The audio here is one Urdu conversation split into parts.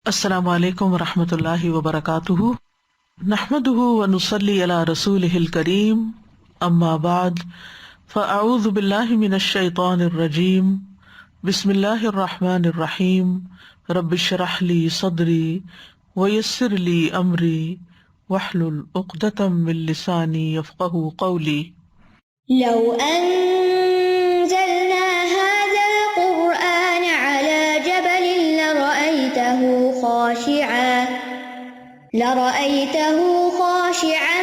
السلام علیکم ورحمۃ اللہ وبرکاتہ، نحمده ونصلی علی رسولہ الکریم، اما بعد فاعوذ باللہ من الشیطان الرجیم، بسم اللہ الرحمن الرحیم، رب اشرح لی صدری ویسر لی امری واحلل عقدۃ من لسانی یفقہوا قولی۔ لو أنزلنا هذا القرآن على جبل لرأيته خاشعا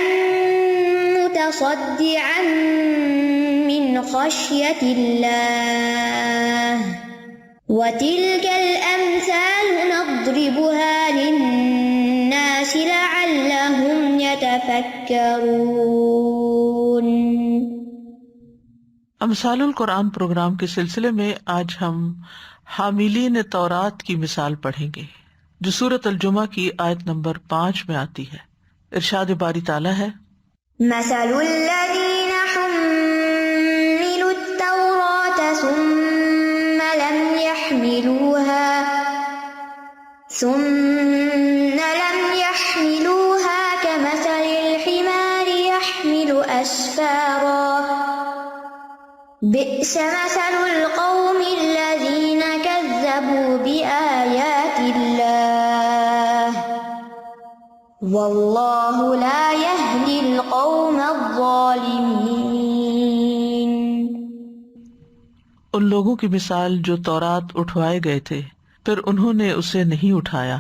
متصدعا من خشية الله وتلك الأمثال نضربها للناس لعلهم يتفكرون۔ امثال القرآن پروگرام کے سلسلے میں آج ہم حاملین تورات کی مثال پڑھیں گے، جو سورۃ الجمعہ کی آیت نمبر 5 میں آتی ہے۔ ارشاد باری تعالیٰ ہے، مثل الذين حملوا التوراة ثم لم يحملوها كمثل الحمار يحمل أسفارا بئس مثل القوم الذين كذبوا بآيات الله والله لا يهدي القوم الظالمين۔ ان لوگوں کی مثال جو تورات اٹھوائے گئے تھے پھر انہوں نے اسے نہیں اٹھایا،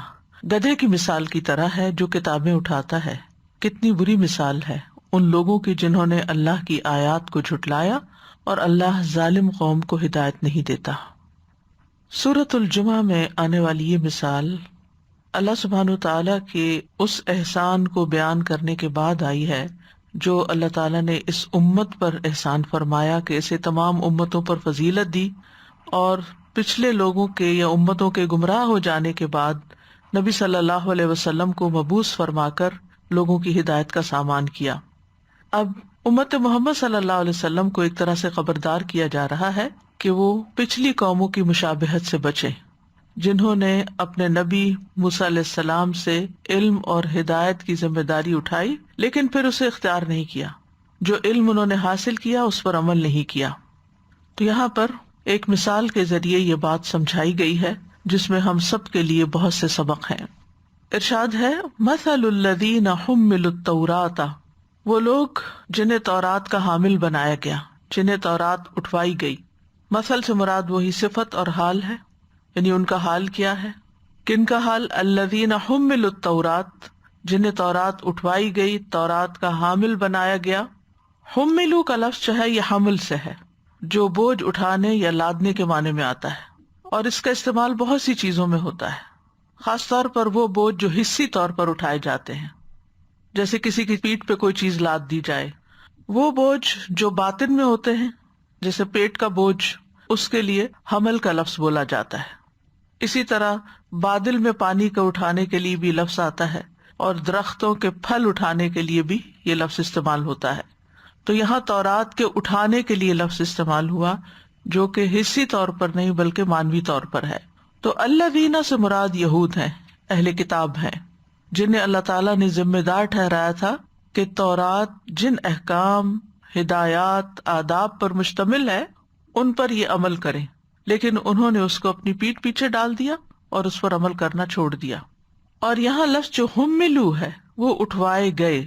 گدھے کی مثال کی طرح ہے جو کتابیں اٹھاتا ہے۔ کتنی بری مثال ہے ان لوگوں کی جنہوں نے اللہ کی آیات کو جھٹلایا، اور اللہ ظالم قوم کو ہدایت نہیں دیتا۔ سورۃ الجمعہ میں آنے والی یہ مثال اللہ سبحانہ تعالیٰ کے اس احسان کو بیان کرنے کے بعد آئی ہے جو اللہ تعالیٰ نے اس امت پر احسان فرمایا کہ اسے تمام امتوں پر فضیلت دی، اور پچھلے لوگوں کے یا امتوں کے گمراہ ہو جانے کے بعد نبی صلی اللہ علیہ وسلم کو مبعوث فرما کر لوگوں کی ہدایت کا سامان کیا۔ اب امت محمد صلی اللہ علیہ وسلم کو ایک طرح سے خبردار کیا جا رہا ہے کہ وہ پچھلی قوموں کی مشابہت سے بچیں، جنہوں نے اپنے نبی موسیٰ علیہ السلام سے علم اور ہدایت کی ذمہ داری اٹھائی لیکن پھر اسے اختیار نہیں کیا، جو علم انہوں نے حاصل کیا اس پر عمل نہیں کیا۔ تو یہاں پر ایک مثال کے ذریعے یہ بات سمجھائی گئی ہے جس میں ہم سب کے لیے بہت سے سبق ہیں۔ ارشاد ہے، مثل الذین حملوا التوراۃ، وہ لوگ جنہیں تورات کا حامل بنایا گیا، جنہیں تورات اٹھوائی گئی۔ مثل سے مراد وہی صفت اور حال ہے، یعنی ان کا حال کیا ہے، کن کا حال؟ الذین حملوا التوراۃ، جنہیں تورات اٹھوائی گئی، تورات کا حامل بنایا گیا۔ حملوا کا لفظ جو ہے یہ حمل سے ہے، جو بوجھ اٹھانے یا لادنے کے معنی میں آتا ہے، اور اس کا استعمال بہت سی چیزوں میں ہوتا ہے، خاص طور پر وہ بوجھ جو حصی طور پر اٹھائے جاتے ہیں، جیسے کسی کی پیٹھ پہ کوئی چیز لاد دی جائے۔ وہ بوجھ جو باطن میں ہوتے ہیں، جیسے پیٹ کا بوجھ، اس کے لیے حمل کا لفظ بولا جاتا ہے۔ اسی طرح بادل میں پانی کو اٹھانے کے لیے بھی لفظ آتا ہے، اور درختوں کے پھل اٹھانے کے لیے بھی یہ لفظ استعمال ہوتا ہے۔ تو یہاں تورات کے اٹھانے کے لیے لفظ استعمال ہوا، جو کہ حصی طور پر نہیں بلکہ معنوی طور پر ہے۔ تو الذین سے مراد یہود ہیں، اہل کتاب ہیں، جنہیں اللہ تعالیٰ نے ذمہ دار ٹھہرایا تھا کہ تورات جن احکام، ہدایات، آداب پر مشتمل ہے ان پر یہ عمل کریں، لیکن انہوں نے اس کو اپنی پیٹھ پیچھے ڈال دیا اور اس پر عمل کرنا چھوڑ دیا۔ اور یہاں لفظ جو حملو ہے وہ اٹھوائے گئے،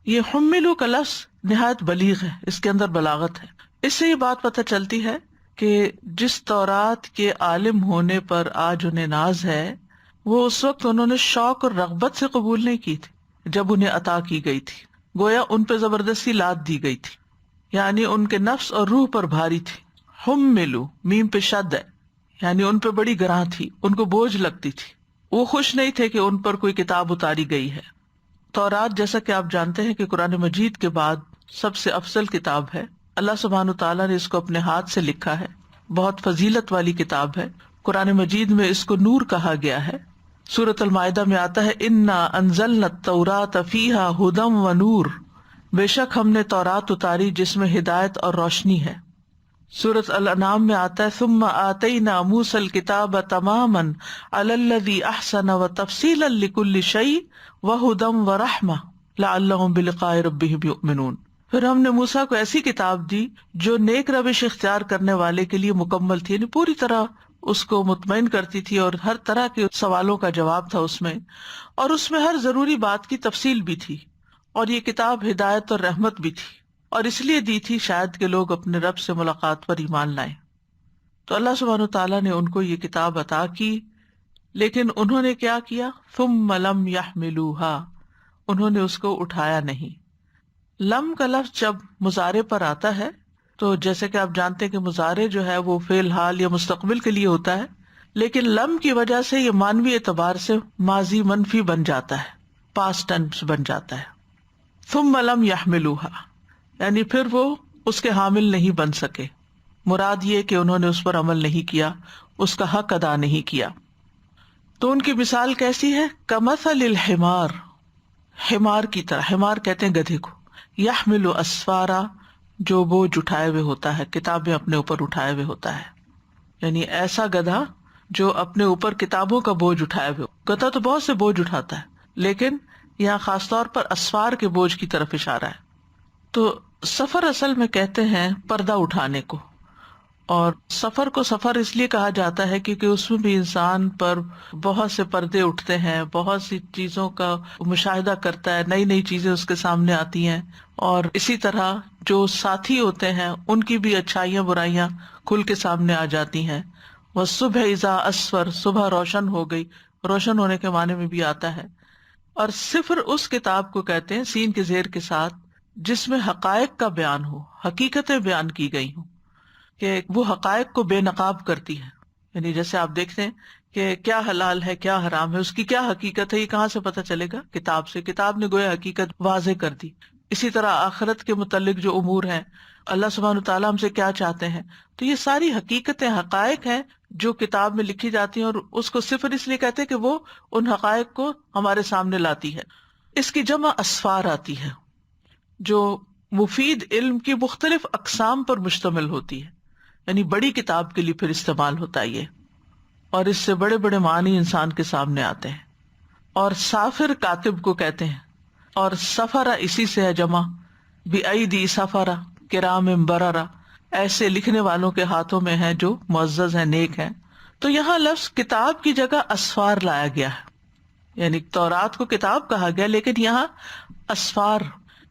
یہ حملو کا لفظ نہایت بلیغ ہے، اس کے اندر بلاغت ہے۔ اس سے یہ بات پتہ چلتی ہے کہ جس تورات کے عالم ہونے پر آج انہیں ناز ہے، وہ اس وقت انہوں نے شوق اور رغبت سے قبول نہیں کی تھی جب انہیں عطا کی گئی تھی، گویا ان پہ زبردستی لاد دی گئی تھی، یعنی ان کے نفس اور روح پر بھاری تھی۔ حملو میم پہ شد ہے، یعنی ان پہ بڑی گراں تھی، ان کو بوجھ لگتی تھی، وہ خوش نہیں تھے کہ ان پر کوئی کتاب اتاری گئی ہے۔ تورات جیسا کہ آپ جانتے ہیں کہ قرآن مجید کے بعد سب سے افضل کتاب ہے، اللہ سبحانہ تعالیٰ نے اس کو اپنے ہاتھ سے لکھا ہے، بہت فضیلت والی کتاب ہے۔ قرآن مجید میں اس کو نور کہا گیا ہے۔ سورۃ المائدہ میں آتا ہے، انا انزلنا التوراۃ فیہا ھدی ونور، بے شک ہم نے تورات اتاری جس میں ہدایت اور روشنی ہے۔ سورۃ الانعام میں آتا ہے ثم آتینا موسی الکتاب تماما علی الذی احسن وتفصیلا لکل شیء وہدی ورحمہ لعلہم بلقاء ربہم یؤمنون. پھر ہم نے موسیٰ کو ایسی کتاب دی جو نیک روش اختیار کرنے والے کے لیے مکمل تھی، یعنی پوری طرح اس کو مطمئن کرتی تھی اور ہر طرح کے سوالوں کا جواب تھا اس میں، اور اس میں ہر ضروری بات کی تفصیل بھی تھی، اور یہ کتاب ہدایت اور رحمت بھی تھی، اور اس لیے دی تھی شاید کہ لوگ اپنے رب سے ملاقات پر ایمان لائیں. تو اللہ سبحانہ تعالیٰ نے ان کو یہ کتاب عطا کی، لیکن انہوں نے کیا کیا؟ ثم لم يحملوها، انہوں نے اس کو اٹھایا نہیں. لم کا لفظ جب مضارع پر آتا ہے تو جیسے کہ آپ جانتے ہیں کہ مضارع جو ہے وہ فعل حال یا مستقبل کے لیے ہوتا ہے، لیکن لم کی وجہ سے یہ معنوی اعتبار سے ماضی منفی بن جاتا ہے، پاسٹ ٹینس بن جاتا ہے. ثم لم يحملوها یعنی پھر وہ اس کے حامل نہیں بن سکے. مراد یہ کہ انہوں نے اس پر عمل نہیں کیا، اس کا حق ادا نہیں کیا. تو ان کی مثال کیسی ہے؟ کمثل الحمار، حمار کی طرح. حمار کہتے ہیں گدھے کو. یحمل اسفارا، جو بوجھ اٹھائے ہوئے ہوتا ہے، کتابیں اپنے اوپر اٹھائے ہوئے ہوتا ہے. یعنی ایسا گدھا جو اپنے اوپر کتابوں کا بوجھ اٹھائے ہوئے. گدھا تو بہت سے بوجھ اٹھاتا ہے، لیکن یہاں خاص طور پر اسفار کے بوجھ کی طرف اشارہ ہے. تو سفر اصل میں کہتے ہیں پردہ اٹھانے کو، اور سفر کو سفر اس لیے کہا جاتا ہے کیونکہ اس میں بھی انسان پر بہت سے پردے اٹھتے ہیں، بہت سی چیزوں کا مشاہدہ کرتا ہے، نئی نئی چیزیں اس کے سامنے آتی ہیں، اور اسی طرح جو ساتھی ہوتے ہیں ان کی بھی اچھائیاں برائیاں کھل کے سامنے آ جاتی ہیں. والصبح اذا اسفر، صبح روشن ہو گئی، روشن ہونے کے معنی میں بھی آتا ہے. اور صفر اس کتاب کو کہتے ہیں سین کے زیر کے ساتھ جس میں حقائق کا بیان ہو، حقیقتیں بیان کی گئی ہوں، کہ وہ حقائق کو بے نقاب کرتی ہے. یعنی جیسے آپ دیکھتے ہیں کہ کیا حلال ہے کیا حرام ہے، اس کی کیا حقیقت ہے، یہ کہاں سے پتہ چلے گا؟ کتاب سے. کتاب نے گویا حقیقت واضح کر دی. اسی طرح آخرت کے متعلق جو امور ہیں، اللہ سبحانہ تعالیٰ ہم سے کیا چاہتے ہیں، تو یہ ساری حقیقتیں، حقائق ہیں جو کتاب میں لکھی جاتی ہیں، اور اس کو صفر اس لیے کہتے ہیں کہ وہ ان حقائق کو ہمارے سامنے لاتی ہے. اس کی جمع اسفار آتی ہے جو مفید علم کی مختلف اقسام پر مشتمل ہوتی ہے، یعنی بڑی کتاب کے لیے پھر استعمال ہوتا ہے یہ، اور اس سے بڑے بڑے معنی انسان کے سامنے آتے ہیں. اور سافر کاتب کو کہتے ہیں، اور سفرہ اسی سے ہے جمع، بِأَيْدِي سفرہ کرام بررہ، ایسے لکھنے والوں کے ہاتھوں میں ہیں جو معزز ہیں، نیک ہیں. تو یہاں لفظ کتاب کی جگہ اسفار لایا گیا ہے، یعنی تورات کو کتاب کہا گیا، لیکن یہاں اسفار،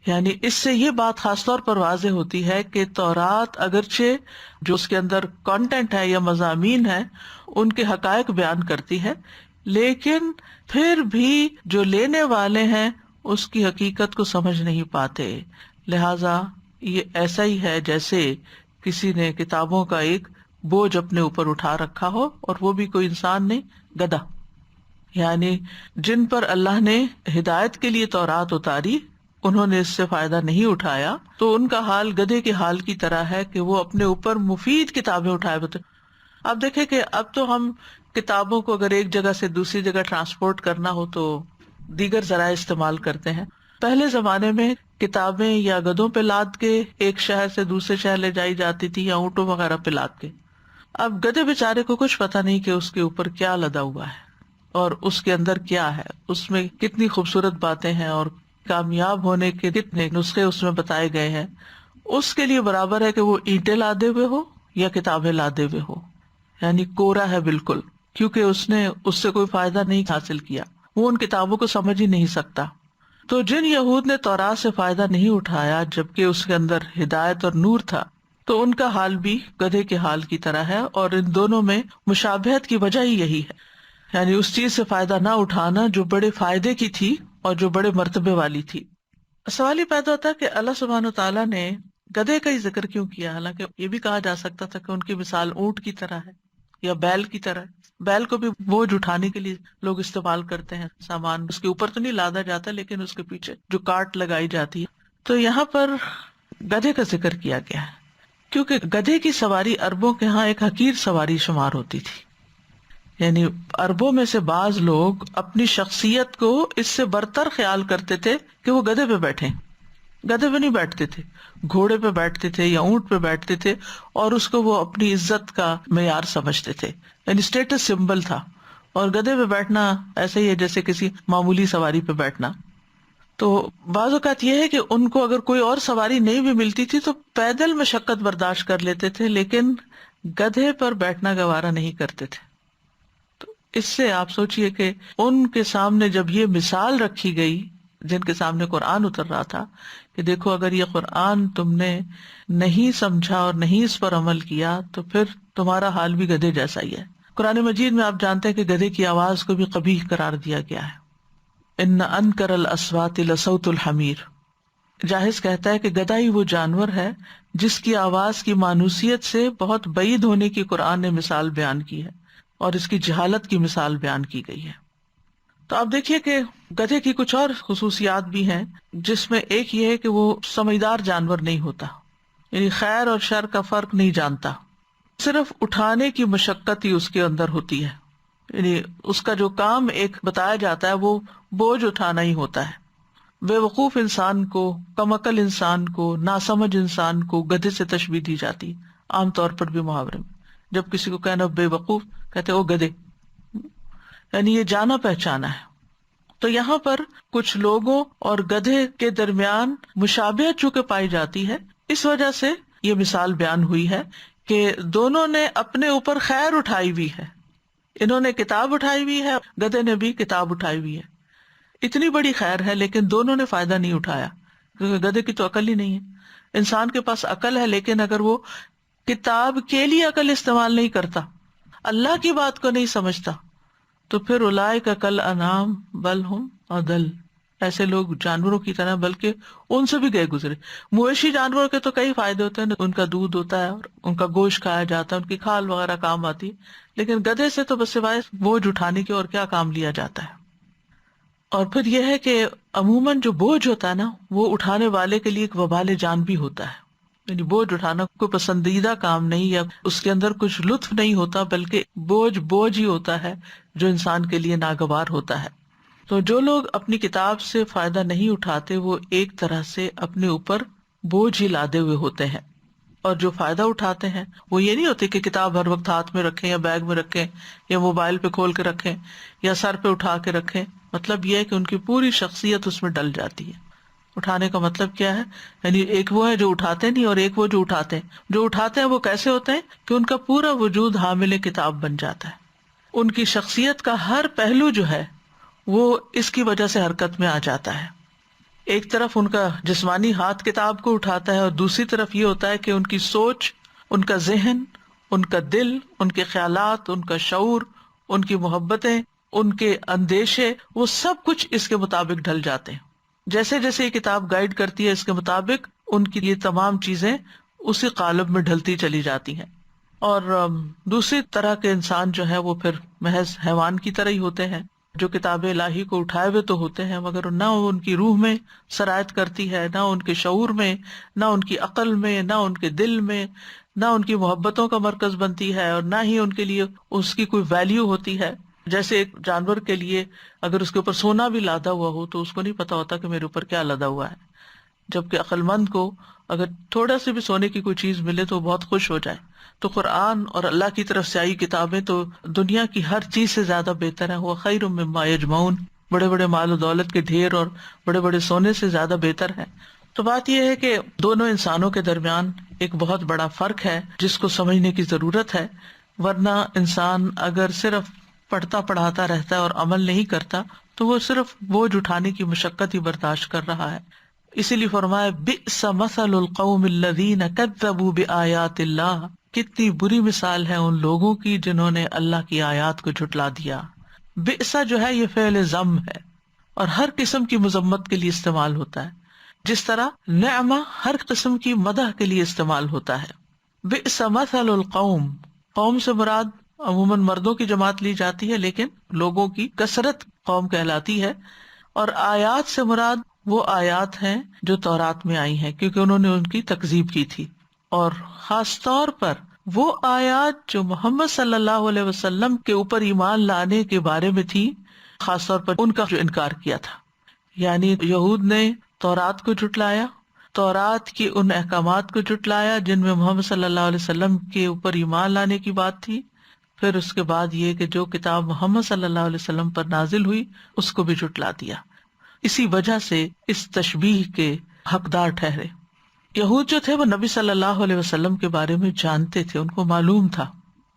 یعنی اس سے یہ بات خاص طور پر واضح ہوتی ہے کہ تورات اگرچہ جو اس کے اندر کانٹینٹ ہے یا مضامین ہے ان کے حقائق بیان کرتی ہے، لیکن پھر بھی جو لینے والے ہیں اس کی حقیقت کو سمجھ نہیں پاتے. لہذا یہ ایسا ہی ہے جیسے کسی نے کتابوں کا ایک بوجھ اپنے اوپر اٹھا رکھا ہو، اور وہ بھی کوئی انسان نہیں، گدھا. یعنی جن پر اللہ نے ہدایت کے لیے تورات اتاری انہوں نے اس سے فائدہ نہیں اٹھایا، تو ان کا حال گدھے کے حال کی طرح ہے کہ وہ اپنے اوپر مفید کتابیں اٹھائے ہوتے. اب دیکھیں کہ اب تو ہم کتابوں کو اگر ایک جگہ سے دوسری جگہ ٹرانسپورٹ کرنا ہو تو دیگر ذرائع استعمال کرتے ہیں. پہلے زمانے میں کتابیں یا گدھوں پہ لاد کے ایک شہر سے دوسرے شہر لے جائی جاتی تھی، یا اونٹوں وغیرہ پہ لاد کے. اب گدھے بیچارے کو کچھ پتا نہیں کہ اس کے اوپر کیا لدا ہوا ہے اور اس کے اندر کیا ہے، اس میں کتنی خوبصورت باتیں ہیں اور کامیاب ہونے کے کتنے نسخے اس میں بتائے گئے ہیں. اس کے لیے برابر ہے کہ وہ اینٹیں لادے ہوئے ہو یا کتابیں لادے ہوئے ہو، یعنی کورا ہے بالکل، کیونکہ اس نے اس سے کوئی فائدہ نہیں حاصل کیا، وہ ان کتابوں کو سمجھ ہی نہیں سکتا. تو جن یہود نے تورات سے فائدہ نہیں اٹھایا جبکہ اس کے اندر ہدایت اور نور تھا، تو ان کا حال بھی گدھے کے حال کی طرح ہے. اور ان دونوں میں مشابہت کی وجہ ہی یہی ہے، یعنی اس چیز سے فائدہ نہ اٹھانا جو بڑے فائدے کی تھی اور جو بڑے مرتبے والی تھی. سوال یہ پیدا ہوتا ہے کہ اللہ سبحانہ تعالیٰ نے گدھے کا ہی ذکر کیوں کیا، حالانکہ یہ بھی کہا جا سکتا تھا کہ ان کی مثال اونٹ کی طرح ہے یا بیل کی طرح ہے. بیل کو بھی بوجھ اٹھانے کے لیے لوگ استعمال کرتے ہیں، سامان اس کے اوپر تو نہیں لادا جاتا لیکن اس کے پیچھے جو کارٹ لگائی جاتی ہے. تو یہاں پر گدھے کا ذکر کیا گیا ہے کیونکہ گدھے کی سواری عربوں کے ہاں ایک حقیر سواری شمار ہوتی تھی. یعنی عربوں میں سے بعض لوگ اپنی شخصیت کو اس سے برتر خیال کرتے تھے کہ وہ گدھے پہ بیٹھے، گدھے پہ نہیں بیٹھتے تھے، گھوڑے پہ بیٹھتے تھے یا اونٹ پہ بیٹھتے تھے، اور اس کو وہ اپنی عزت کا معیار سمجھتے تھے، یعنی اسٹیٹس سمبل تھا. اور گدھے پہ بیٹھنا ایسے ہی ہے جیسے کسی معمولی سواری پہ بیٹھنا. تو بعض اوقات یہ ہے کہ ان کو اگر کوئی اور سواری نہیں بھی ملتی تھی تو پیدل مشقت برداشت کر لیتے تھے، لیکن گدھے پر بیٹھنا گوارا نہیں کرتے تھے. تو اس سے آپ سوچئے کہ ان کے سامنے جب یہ مثال رکھی گئی، جن کے سامنے قرآن اتر رہا تھا، کہ دیکھو اگر یہ قرآن تم نے نہیں سمجھا اور نہیں اس پر عمل کیا تو پھر تمہارا حال بھی گدھے جیسا ہی ہے. قرآن مجید میں آپ جانتے ہیں کہ گدھے کی آواز کو بھی قبیح قرار دیا گیا ہے. ان انکر الاصوات لصوت الحمیر. جاہز کہتا ہے کہ گدھا ہی وہ جانور ہے جس کی آواز کی مانوسیت سے بہت بعید ہونے کی قرآن نے مثال بیان کی ہے، اور اس کی جہالت کی مثال بیان کی گئی ہے. تو آپ دیکھیے کہ گدھے کی کچھ اور خصوصیات بھی ہیں، جس میں ایک یہ ہے کہ وہ سمجھدار جانور نہیں ہوتا، یعنی خیر اور شر کا فرق نہیں جانتا. صرف اٹھانے کی مشقت ہی اس کے اندر ہوتی ہے، یعنی اس کا جو کام ایک بتایا جاتا ہے وہ بوجھ اٹھانا ہی ہوتا ہے. بے وقوف انسان کو، کم عقل انسان کو، ناسمجھ انسان کو گدھے سے تشبیہ دی جاتی، عام طور پر بھی محاورے میں. جب کسی کو کہنا بے وقوف، کہتے وہ گدھے، یعنی یہ جانا پہچانا ہے. تو یہاں پر کچھ لوگوں اور گدھے کے درمیان مشابہت چونکہ پائی جاتی ہے، اس وجہ سے یہ مثال بیان ہوئی ہے کہ دونوں نے اپنے اوپر خیر اٹھائی ہوئی ہے. انہوں نے کتاب اٹھائی ہوئی ہے، گدھے نے بھی کتاب اٹھائی ہوئی ہے. اتنی بڑی خیر ہے لیکن دونوں نے فائدہ نہیں اٹھایا، کیونکہ گدھے کی تو عقل ہی نہیں ہے. انسان کے پاس عقل ہے، لیکن اگر وہ کتاب کے لیے عقل استعمال نہیں کرتا، اللہ کی بات کو نہیں سمجھتا، تو پھر اولئک کالانعام بل ہم اضل. ایسے لوگ جانوروں کی طرح، بلکہ ان سے بھی گئے گزرے. مویشی جانوروں کے تو کئی فائدے ہوتے ہیں، ان کا دودھ ہوتا ہے اور ان کا گوشت کھایا جاتا ہے، ان کی کھال وغیرہ کام آتی ہے، لیکن گدھے سے تو بس سوائے بوجھ اٹھانے کے اور کیا کام لیا جاتا ہے. اور پھر یہ ہے کہ عموماً جو بوجھ ہوتا ہے نا، وہ اٹھانے والے کے لیے ایک وبال جان بھی ہوتا ہے. یعنی بوجھ اٹھانا کوئی پسندیدہ کام نہیں، یا اس کے اندر کچھ لطف نہیں ہوتا، بلکہ بوجھ ہی ہوتا ہے جو انسان کے لیے ناگوار ہوتا ہے. تو جو لوگ اپنی کتاب سے فائدہ نہیں اٹھاتے، وہ ایک طرح سے اپنے اوپر بوجھ ہی لادے ہوئے ہوتے ہیں. اور جو فائدہ اٹھاتے ہیں وہ یہ نہیں ہوتے کہ کتاب ہر وقت ہاتھ میں رکھیں یا بیگ میں رکھیں یا موبائل پہ کھول کے رکھیں یا سر پہ اٹھا کے رکھیں. مطلب یہ ہے کہ ان کی پوری شخصیت اس میں ڈل جاتی ہے. اٹھانے کا مطلب کیا ہے؟ یعنی ایک وہ ہے جو اٹھاتے نہیں، اور ایک وہ جو اٹھاتے ہیں. جو اٹھاتے ہیں وہ کیسے ہوتے ہیں کہ ان کا پورا وجود حامل کتاب بن جاتا ہے. ان کی شخصیت کا ہر پہلو جو ہے وہ اس کی وجہ سے حرکت میں آ جاتا ہے. ایک طرف ان کا جسمانی ہاتھ کتاب کو اٹھاتا ہے، اور دوسری طرف یہ ہوتا ہے کہ ان کی سوچ، ان کا ذہن، ان کا دل، ان کے خیالات، ان کا شعور، ان کی محبتیں، ان کے اندیشے، وہ سب کچھ اس کے مطابق ڈھل جاتے ہیں. جیسے جیسے یہ کتاب گائیڈ کرتی ہے اس کے مطابق ان کی یہ تمام چیزیں اسی قالب میں ڈھلتی چلی جاتی ہیں. اور دوسری طرح کے انسان جو ہے وہ پھر محض حیوان کی طرح ہی ہوتے ہیں، جو کتاب الہی کو اٹھائے ہوئے تو ہوتے ہیں، مگر نہ ان کی روح میں سرایت کرتی ہے، نہ ان کے شعور میں، نہ ان کی عقل میں، نہ ان کے دل میں، نہ ان کی محبتوں کا مرکز بنتی ہے، اور نہ ہی ان کے لیے اس کی کوئی ویلیو ہوتی ہے. جیسے ایک جانور کے لیے اگر اس کے اوپر سونا بھی لادا ہوا ہو تو اس کو نہیں پتا ہوتا کہ میرے اوپر کیا لادا ہوا ہے، جبکہ عقل مند کو اگر تھوڑا سے بھی سونے کی کوئی چیز ملے تو وہ بہت خوش ہو جائے. تو قرآن اور اللہ کی طرف سے آئی کتابیں تو دنیا کی ہر چیز سے زیادہ بہتر ہیں. وہ خیر مما یجمعون، بڑے بڑے مال و دولت کے ڈھیر اور بڑے بڑے سونے سے زیادہ بہتر ہے. تو بات یہ ہے کہ دونوں انسانوں کے درمیان ایک بہت بڑا فرق ہے جس کو سمجھنے کی ضرورت ہے. ورنہ انسان اگر صرف پڑھتا پڑھاتا رہتا ہے اور عمل نہیں کرتا تو وہ صرف بوجھ اٹھانے کی مشقت ہی برداشت کر رہا ہے. اسی لیے فرمایا بئس مثل القوم الذین کذبوا بآیات اللہ، کتنی بری مثال ہے ان لوگوں کی جنہوں نے اللہ کی آیات کو جھٹلا دیا. بئسا جو ہے یہ فعل ذم ہے اور ہر قسم کی مذمت کے لیے استعمال ہوتا ہے، جس طرح نعمہ ہر قسم کی مدح کے لیے استعمال ہوتا ہے. بئس مثل القوم، قوم سے مراد عموماً مردوں کی جماعت لی جاتی ہے، لیکن لوگوں کی کثرت قوم کہلاتی ہے. اور آیات سے مراد وہ آیات ہیں جو تورات میں آئی ہیں، کیونکہ انہوں نے ان کی تکذیب کی تھی. اور خاص طور پر وہ آیات جو محمد صلی اللہ علیہ وسلم کے اوپر ایمان لانے کے بارے میں تھی، خاص طور پر ان کا جو انکار کیا تھا. یعنی یہود نے تورات کو جھٹلایا، تورات کی ان احکامات کو جھٹلایا جن میں محمد صلی اللہ علیہ وسلم کے اوپر ایمان لانے کی بات تھی. پھر اس کے بعد یہ کہ جو کتاب محمد صلی اللہ علیہ وسلم پر نازل ہوئی اس کو بھی جھٹلا دیا. اسی وجہ سے اس تشبیہ کے حقدار ٹھہرے. یہود جو تھے وہ نبی صلی اللہ علیہ وسلم کے بارے میں جانتے تھے، ان کو معلوم تھا،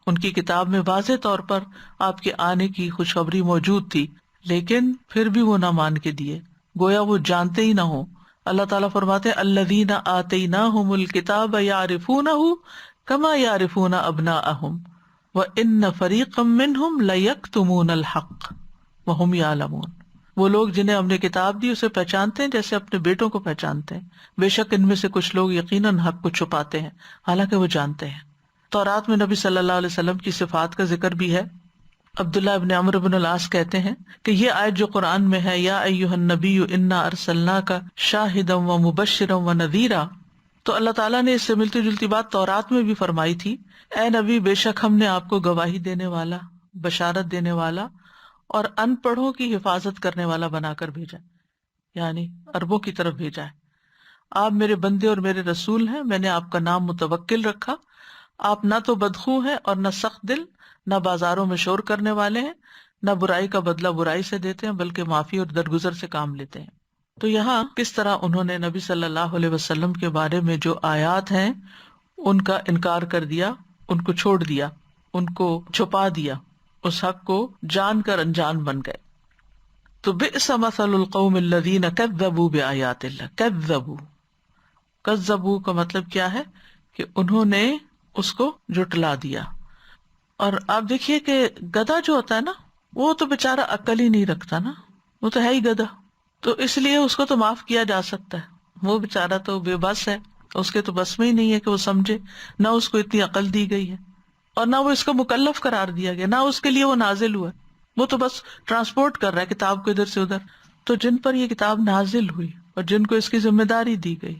ان کی کتاب میں واضح طور پر آپ کے آنے کی خوشخبری موجود تھی، لیکن پھر بھی وہ نہ مان کے دیے، گویا وہ جانتے ہی نہ ہو. اللہ تعالیٰ فرماتے ہیں الذین آتیناہم الکتاب یعرفونہ کما یعرفون ابناءہم وان فریقا منہم لیکتمون الحق وہم یعلمون. وہ لوگ جنہیں ہم نے کتاب دی اسے پہچانتے ہیں جیسے اپنے بیٹوں کو پہچانتے ہیں، بے شک ان میں سے کچھ لوگ یقیناً حق کو چھپاتے ہیں حالانکہ وہ جانتے ہیں. تورات میں نبی صلی اللہ علیہ وسلم کی صفات کا ذکر بھی ہے. عبداللہ ابن عمرو بن العاص کہتے ہیں کہ یہ آیت جو قرآن میں ہے یا ایھا النبی انا ارسلناک شاہدا ومبشرا ونذیرا، تو اللہ تعالیٰ نے اس سے ملتی جلتی بات تورات میں بھی فرمائی تھی، اے نبی بے شک ہم نے آپ کو گواہی دینے والا، بشارت دینے والا اور ان پڑھوں کی حفاظت کرنے والا بنا کر بھیجا، یعنی عربوں کی طرف بھیجا ہے. آپ میرے بندے اور میرے رسول ہیں، میں نے آپ کا نام متوکل رکھا. آپ نہ تو بدخو ہیں اور نہ سخت دل، نہ بازاروں میں شور کرنے والے ہیں، نہ برائی کا بدلہ برائی سے دیتے ہیں بلکہ معافی اور درگزر سے کام لیتے ہیں. تو یہاں کس طرح انہوں نے نبی صلی اللہ علیہ وسلم کے بارے میں جو آیات ہیں ان کا انکار کر دیا، ان کو چھوڑ دیا، ان کو چھپا دیا، اس حق کو جان کر انجان بن گئے. تو بئس مثل القوم الذین کذبوا بآیات اللہ. کذبوا کا مطلب کیا ہے کہ انہوں نے اس کو جھٹلا دیا. اور آپ دیکھیے کہ گدھا جو ہوتا ہے نا وہ تو بےچارا عقل ہی نہیں رکھتا نا، وہ تو ہے ہی گدھا، تو اس لیے اس کو تو معاف کیا جا سکتا ہے، وہ بےچارا تو بے بس ہے، اس کے تو بس میں ہی نہیں ہے کہ وہ سمجھے، نہ اس کو اتنی عقل دی گئی ہے اور نہ وہ اس کو مکلف قرار دیا گیا، نہ اس کے لیے وہ نازل ہوا ہے، وہ تو بس ٹرانسپورٹ کر رہا ہے کتاب کو ادھر سے ادھر. تو جن پر یہ کتاب نازل ہوئی اور جن کو اس کی ذمہ داری دی گئی،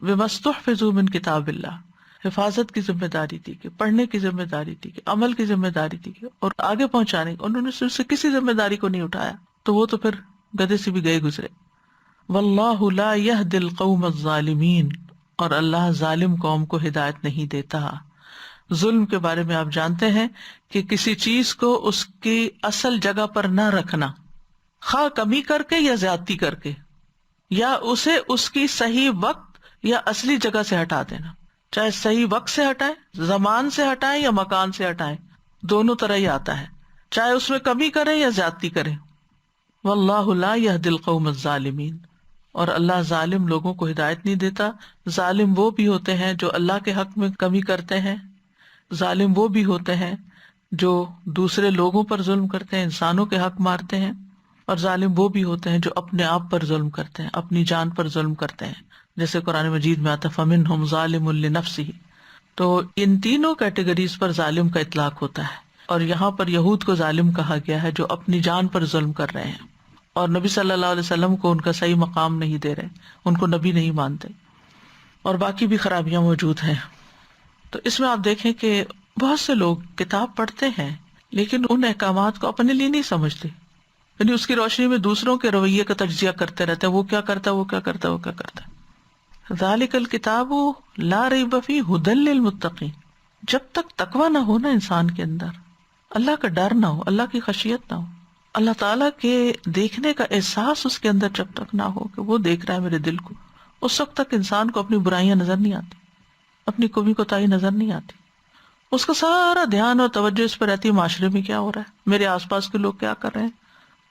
وَمَسْتُحْفِظُوا مِنْ كِتَابِ اللَّهِ، حفاظت کی ذمہ داری دی گئی، پڑھنے کی ذمہ داری دی گئی، عمل کی ذمہ داری دی گئی اور آگے پہنچانے کی، انہوں نے اس سے کسی ذمہ داری کو نہیں اٹھایا، تو وہ تو پھر گدھے سے بھی گئے گزرے. وَاللَّهُ لَا يَهْدِي الْقَوْمَ الظَّالِمِينَ، اور اللہ ظالم قوم کو ہدایت نہیں دیتا. ظلم کے بارے میں آپ جانتے ہیں کہ کسی چیز کو اس کی اصل جگہ پر نہ رکھنا، خواہ کمی کر کے یا زیادتی کر کے، یا اسے اس کی صحیح وقت یا اصلی جگہ سے ہٹا دینا، چاہے صحیح وقت سے ہٹائیں، زمان سے ہٹائیں یا مکان سے ہٹائیں، دونوں طرح ہی آتا ہے، چاہے اس میں کمی کریں یا زیادتی کریں. واللہ لا یہدی القوم الظالمین، اور اللہ ظالم لوگوں کو ہدایت نہیں دیتا. ظالم وہ بھی ہوتے ہیں جو اللہ کے حق میں کمی کرتے ہیں، ظالم وہ بھی ہوتے ہیں جو دوسرے لوگوں پر ظلم کرتے ہیں، انسانوں کے حق مارتے ہیں، اور ظالم وہ بھی ہوتے ہیں جو اپنے آپ پر ظلم کرتے ہیں، اپنی جان پر ظلم کرتے ہیں، جیسے قرآن مجید میں آتا فَمِنْهُمْ ظَالِمٌ لِنَفْسِهِ. تو ان تینوں کیٹیگریز پر ظالم کا اطلاق ہوتا ہے، اور یہاں پر یہود کو ظالم کہا گیا ہے جو اپنی جان پر ظلم کر رہے ہیں اور نبی صلی اللہ علیہ وسلم کو ان کا صحیح مقام نہیں دے رہے، ان کو نبی نہیں مانتے، اور باقی بھی خرابیاں موجود ہیں. تو اس میں آپ دیکھیں کہ بہت سے لوگ کتاب پڑھتے ہیں لیکن ان احکامات کو اپنے لیے نہیں سمجھتے، یعنی اس کی روشنی میں دوسروں کے رویے کا تجزیہ کرتے رہتے ہیں، وہ کیا کرتا ہے، وہ کیا کرتا ہے، وہ کیا کرتا ہے. ذالک الکتاب لا ریب فیہ ھدی للمتقین. جب تک تقوی نہ ہو نا انسان کے اندر، اللہ کا ڈر نہ ہو، اللہ کی خشیت نہ ہو، اللہ تعالیٰ کے دیکھنے کا احساس اس کے اندر جب تک نہ ہو کہ وہ دیکھ رہا ہے میرے دل کو، اس وقت تک انسان کو اپنی برائیاں نظر نہیں آتی، اپنی کمی کوتاہی نظر نہیں آتی. اس کا سارا دھیان اور توجہ اس پر رہتی ہے معاشرے میں کیا ہو رہا ہے، میرے آس پاس کے لوگ کیا کر رہے ہیں،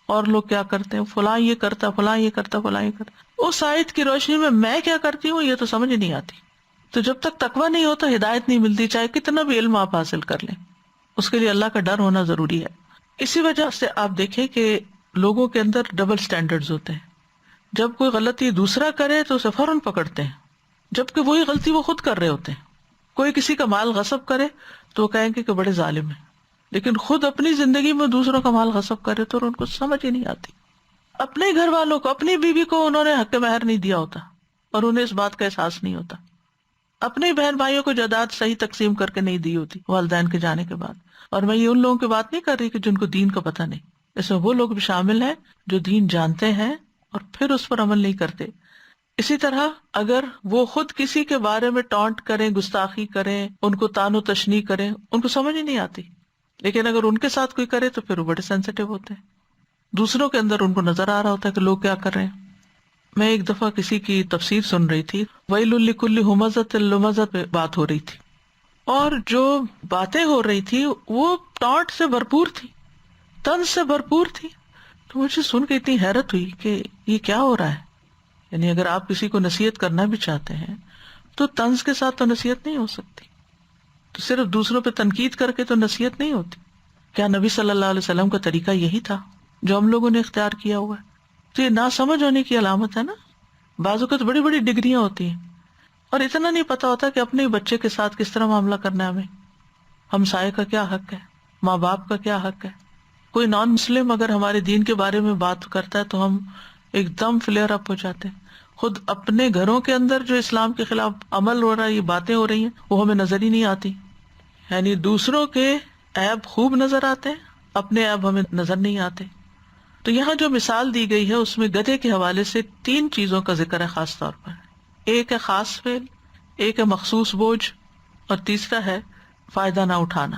اور لوگ کیا کرتے ہیں، فلاں یہ کرتا، فلاں یہ کرتا، فلاں یہ کرتا. اس آیت کی روشنی میں میں کیا کرتی ہوں یہ تو سمجھ نہیں آتی. تو جب تک تقویٰ نہیں ہوتا ہدایت نہیں ملتی، چاہے کتنا بھی علم آپ حاصل کر لیں، اس کے لیے اللہ کا ڈر ہونا ضروری ہے. اسی وجہ سے آپ دیکھیں کہ لوگوں کے اندر ڈبل سٹینڈرڈز ہوتے ہیں. جب کوئی غلطی دوسرا کرے تو اسے فوراً پکڑتے ہیں، جبکہ وہی غلطی وہ خود کر رہے ہوتے ہیں. کوئی کسی کا مال غصب کرے تو وہ کہیں گے کہ بڑے ظالم ہیں، لیکن خود اپنی زندگی میں دوسروں کا مال غصب کرے تو ان کو سمجھ ہی نہیں آتی. اپنے گھر والوں کو، اپنی بیوی کو انہوں نے حق مہر نہیں دیا ہوتا اور انہیں اس بات کا احساس نہیں ہوتا. اپنے بہن بھائیوں کو جائیداد صحیح تقسیم کر کے نہیں دی ہوتی والدین کے جانے کے بعد. اور میں یہ ان لوگوں کی بات نہیں کر رہی کہ جن کو دین کا پتہ نہیں، اس میں وہ لوگ بھی شامل ہیں جو دین جانتے ہیں اور پھر اس پر عمل نہیں کرتے. اسی طرح اگر وہ خود کسی کے بارے میں ٹانٹ کریں، گستاخی کریں، ان کو تان و تشنیع کریں، ان کو سمجھ ہی نہیں آتی، لیکن اگر ان کے ساتھ کوئی کرے تو پھر وہ بڑے سینسیٹیو ہوتے ہیں، دوسروں کے اندر ان کو نظر آ رہا ہوتا ہے کہ لوگ کیا کر رہے ہیں۔ میں ایک دفعہ کسی کی تفسیر سن رہی تھی، ویل لکل ہمزۃ لمزہ پہ بات ہو رہی تھی، اور جو باتیں ہو رہی تھی وہ ٹانٹ سے بھرپور تھی، طنز سے بھرپور تھی۔ تو مجھے سن کے اتنی حیرت ہوئی کہ یہ کیا ہو رہا ہے، یعنی اگر آپ کسی کو نصیحت کرنا بھی چاہتے ہیں تو طنز کے ساتھ تو نصیحت نہیں ہو سکتی، تو صرف دوسروں پہ تنقید کر کے تو نصیحت نہیں ہوتی۔ کیا نبی صلی اللہ علیہ وسلم کا طریقہ یہی تھا جو ہم لوگوں نے اختیار کیا ہوا ہے؟ تو یہ ناسمجھ ہونے کی علامت ہے نا۔ بعض اوقات بڑی بڑی ڈگریاں ہوتی ہیں اور اتنا نہیں پتا ہوتا کہ اپنے بچے کے ساتھ کس طرح معاملہ کرنا ہے، ہمیں ہمسائے کا کیا حق ہے، ماں باپ کا کیا حق ہے۔ کوئی نان مسلم اگر ہمارے دین کے بارے میں بات کرتا ہے تو ہم ایک دم فلیئر اپ ہو جاتے ہیں۔ خود اپنے گھروں کے اندر جو اسلام کے خلاف عمل ہو رہا ہے، یہ باتیں ہو رہی ہیں، وہ ہمیں نظر ہی نہیں آتی، یعنی دوسروں کے عیب خوب نظر آتے ہیں، اپنے عیب ہمیں نظر نہیں آتے۔ تو یہاں جو مثال دی گئی ہے اس میں گدھے کے حوالے سے 3 چیزوں کا ذکر ہے خاص طور پر، ایک ہے خاص فعل، ایک ہے مخصوص بوجھ، اور تیسرا ہے فائدہ نہ اٹھانا۔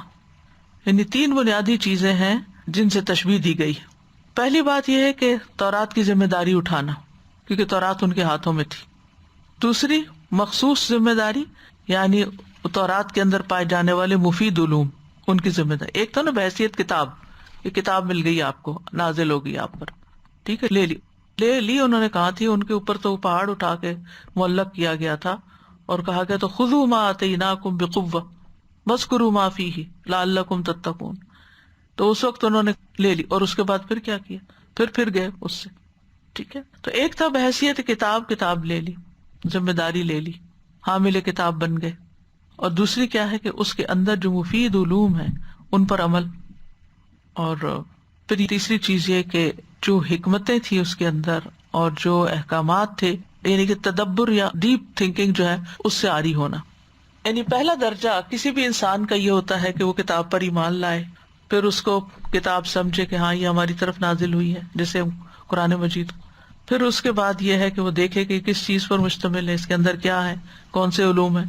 یعنی 3 بنیادی چیزیں ہیں جن سے تشبیہ دی گئی ہے۔ پہلی بات یہ ہے کہ تورات کی ذمہ داری اٹھانا، کیونکہ تورات ان کے ہاتھوں میں تھی۔ دوسری مخصوص ذمہ داری، یعنی تورات کے اندر پائے جانے والے مفید علوم، ان کی ذمہ داری۔ ایک تو نا بحیثیت کتاب، یہ کتاب مل گئی آپ کو، نازل ہو گئی آپ پر، ٹھیک ہے، لے لی انہوں نے کہا تھی، ان کے اوپر تو پہاڑ اٹھا کے معلق کیا گیا تھا اور کہا گیا تو خذوا ما آتیناکم بقوۃ واذکروا ما فیہ لعلکم تتقون۔ تو اس وقت انہوں نے لے لی، اور اس کے بعد پھر کیا کیا، پھر گئے اس سے، ٹھیک ہے۔ تو ایک تھا بحیثیت کتاب لے لی، ذمہ داری لے لی، حامل کتاب بن گئے، اور دوسری کیا ہے کہ اس کے اندر جو مفید علوم ہیں ان پر عمل، اور پھر تیسری چیز یہ کہ جو حکمتیں تھی اس کے اندر اور جو احکامات تھے، یعنی کہ تدبر یا ڈیپ تھنکنگ جو ہے اس سے عاری ہونا۔ یعنی پہلا درجہ کسی بھی انسان کا یہ ہوتا ہے کہ وہ کتاب پر ایمان لائے، پھر اس کو کتاب سمجھے کہ ہاں یہ ہماری طرف نازل ہوئی ہے، جیسے قرآن مجید۔ پھر اس کے بعد یہ ہے کہ وہ دیکھے کہ کس چیز پر مشتمل ہے، اس کے اندر کیا ہے، کون سے علوم ہیں۔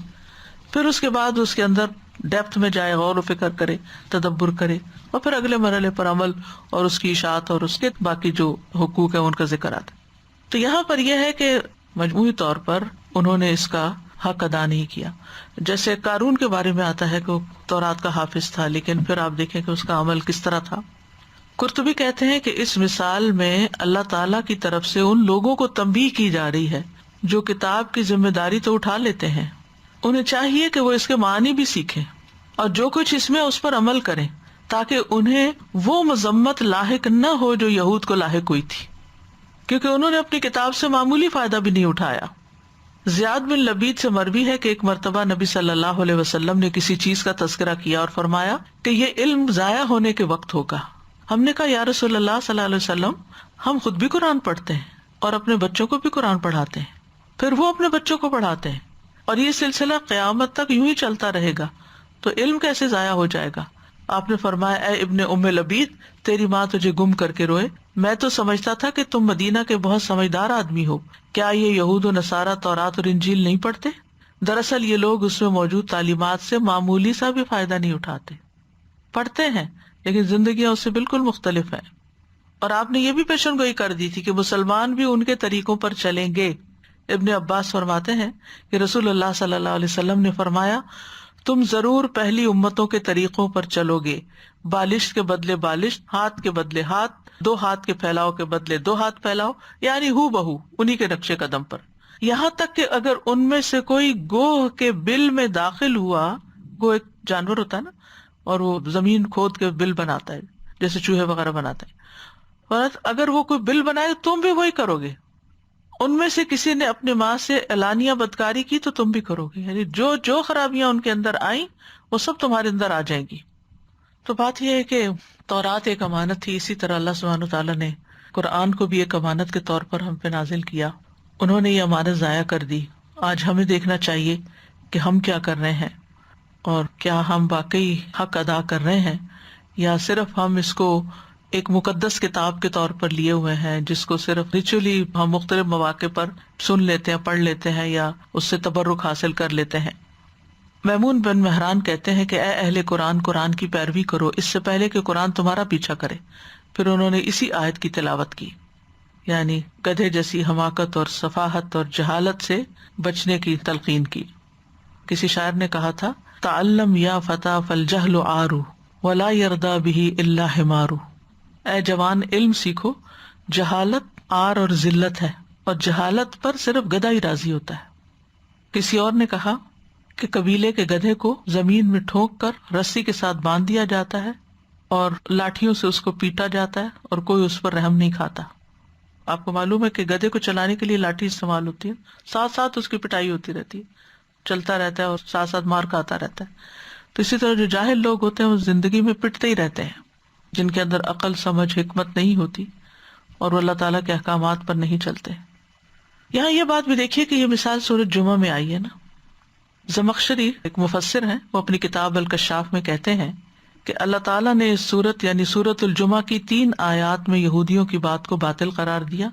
پھر اس کے بعد اس کے اندر ڈیپتھ میں جائے، غور و فکر کرے، تدبر کرے، اور پھر اگلے مرحلے پر عمل اور اس کی اشاعت اور اس کے باقی جو حقوق ہیں ان کا ذکر آتا ہے۔ تو یہاں پر یہ ہے کہ مجموعی طور پر انہوں نے اس کا حق ادا نہیں کیا۔ جیسے قارون کے بارے میں آتا ہے کہ وہ تورات کا حافظ تھا، لیکن پھر آپ دیکھیں کہ اس کا عمل کس طرح تھا۔ قرطبی کہتے ہیں کہ اس مثال میں اللہ تعالیٰ کی طرف سے ان لوگوں کو تنبیہ کی جا رہی ہے جو کتاب کی ذمہ داری تو اٹھا لیتے ہیں، انہیں چاہیے کہ وہ اس کے معنی بھی سیکھیں اور جو کچھ اس میں اس پر عمل کریں، تاکہ انہیں وہ مذمت لاحق نہ ہو جو یہود کو لاحق ہوئی تھی، کیونکہ انہوں نے اپنی کتاب سے معمولی فائدہ بھی نہیں اٹھایا۔ زیاد بن لبید سے مروی ہے کہ ایک مرتبہ نبی صلی اللہ علیہ وسلم نے کسی چیز کا تذکرہ کیا اور فرمایا کہ یہ علم ضائع ہونے کے وقت ہوگا۔ ہم نے کہا یا رسول اللہ صلی اللہ علیہ وسلم، ہم خود بھی قرآن پڑھتے ہیں اور اپنے بچوں کو بھی قرآن پڑھاتے ہیں، پھر وہ اپنے بچوں کو پڑھاتے ہیں، اور یہ سلسلہ قیامت تک یوں ہی چلتا رہے گا، تو علم کیسے ضائع ہو جائے گا؟ آپ نے فرمایا اے ابن ام لبید، تیری ماں تجھے گم کر کے روئے، میں تو سمجھتا تھا کہ تم مدینہ کے بہت سمجھدار آدمی ہو، کیا یہ یہود و نصارہ تورات اور انجیل نہیں پڑھتے؟ دراصل یہ لوگ اس میں موجود تعلیمات سے معمولی سا بھی فائدہ نہیں اٹھاتے، پڑھتے ہیں لیکن زندگیاں اس سے بالکل مختلف ہیں۔ اور آپ نے یہ بھی پیشن گوئی کر دی تھی کہ مسلمان بھی ان کے طریقوں پر چلیں گے۔ ابن عباس فرماتے ہیں کہ رسول اللہ صلی اللہ علیہ وسلم نے فرمایا تم ضرور پہلی امتوں کے طریقوں پر چلو گے، بالشت کے بدلے بالشت، ہاتھ کے بدلے ہاتھ، 2 ہاتھ کے پھیلاؤ کے بدلے 2 ہاتھ پھیلاؤ، یعنی ہو بہو انہی کے نقشے قدم پر، یہاں تک کہ اگر ان میں سے کوئی گوہ کے بل میں داخل ہوا، گوہ ایک جانور ہوتا ہے نا، اور وہ زمین کھود کے بل بناتا ہے جیسے چوہے وغیرہ بناتے ہیں، اور اگر وہ کوئی بل بنائے تم بھی وہی کرو گے، ان میں سے کسی نے اپنی ماں سے اعلانیہ بدکاری کی تو تم بھی کرو گے، یعنی جو خرابیاں ان کے اندر آئیں وہ سب تمہارے اندر آ جائیں گی۔ تو بات یہ ہے کہ تورات ایک امانت تھی، اسی طرح اللہ سبحانہ وتعالیٰ نے قرآن کو بھی ایک امانت کے طور پر ہم پہ نازل کیا، انہوں نے یہ امانت ضائع کر دی۔ آج ہمیں دیکھنا چاہیے کہ ہم کیا کر رہے ہیں، اور کیا ہم واقعی حق ادا کر رہے ہیں، یا صرف ہم اس کو ایک مقدس کتاب کے طور پر لیے ہوئے ہیں، جس کو صرف ریچولی ہم مختلف مواقع پر سن لیتے ہیں، پڑھ لیتے ہیں یا اس سے تبرک حاصل کر لیتے ہیں۔ میمون بن مہران کہتے ہیں کہ اے اہل قرآن، قرآن کی پیروی کرو اس سے پہلے کہ قرآن تمہارا پیچھا کرے۔ پھر انہوں نے اسی آیت کی تلاوت کی، یعنی گدھے جیسی حماقت اور سفاہت اور جہالت سے بچنے کی تلقین کی۔ کسی شاعر نے کہا تھا، تعلم یا فتى فالجہل عار ولا یرضی بہ الا حمار۔ اے جوان، علم سیکھو، جہالت عار اور ذلت ہے، اور جہالت پر صرف گدھا ہی راضی ہوتا ہے۔ کسی اور نے کہا کہ قبیلے کے گدھے کو زمین میں ٹھونک کر رسی کے ساتھ باندھ دیا جاتا ہے اور لاٹھیوں سے اس کو پیٹا جاتا ہے اور کوئی اس پر رحم نہیں کھاتا۔ آپ کو معلوم ہے کہ گدھے کو چلانے کے لیے لاٹھی استعمال ہوتی ہے، ساتھ ساتھ اس کی پٹائی ہوتی رہتی ہے، چلتا رہتا ہے اور ساتھ ساتھ مار کھاتا رہتا ہے۔ تو اسی طرح جو جاہل لوگ ہوتے ہیں وہ زندگی میں پٹتے ہی رہتے ہیں، جن کے اندر عقل، سمجھ، حکمت نہیں ہوتی اور وہ اللہ تعالیٰ کے احکامات پر نہیں چلتے۔ یہاں یہ بات بھی دیکھیے کہ یہ مثال سورۃ جمعہ میں آئی ہے نا۔ زمخشری ایک مفسر ہیں، وہ اپنی کتاب الکشاف میں کہتے ہیں کہ اللہ تعالیٰ نے اس سورت یعنی سورۃ الجمعہ کی 3 آیات میں یہودیوں کی بات کو باطل قرار دیا،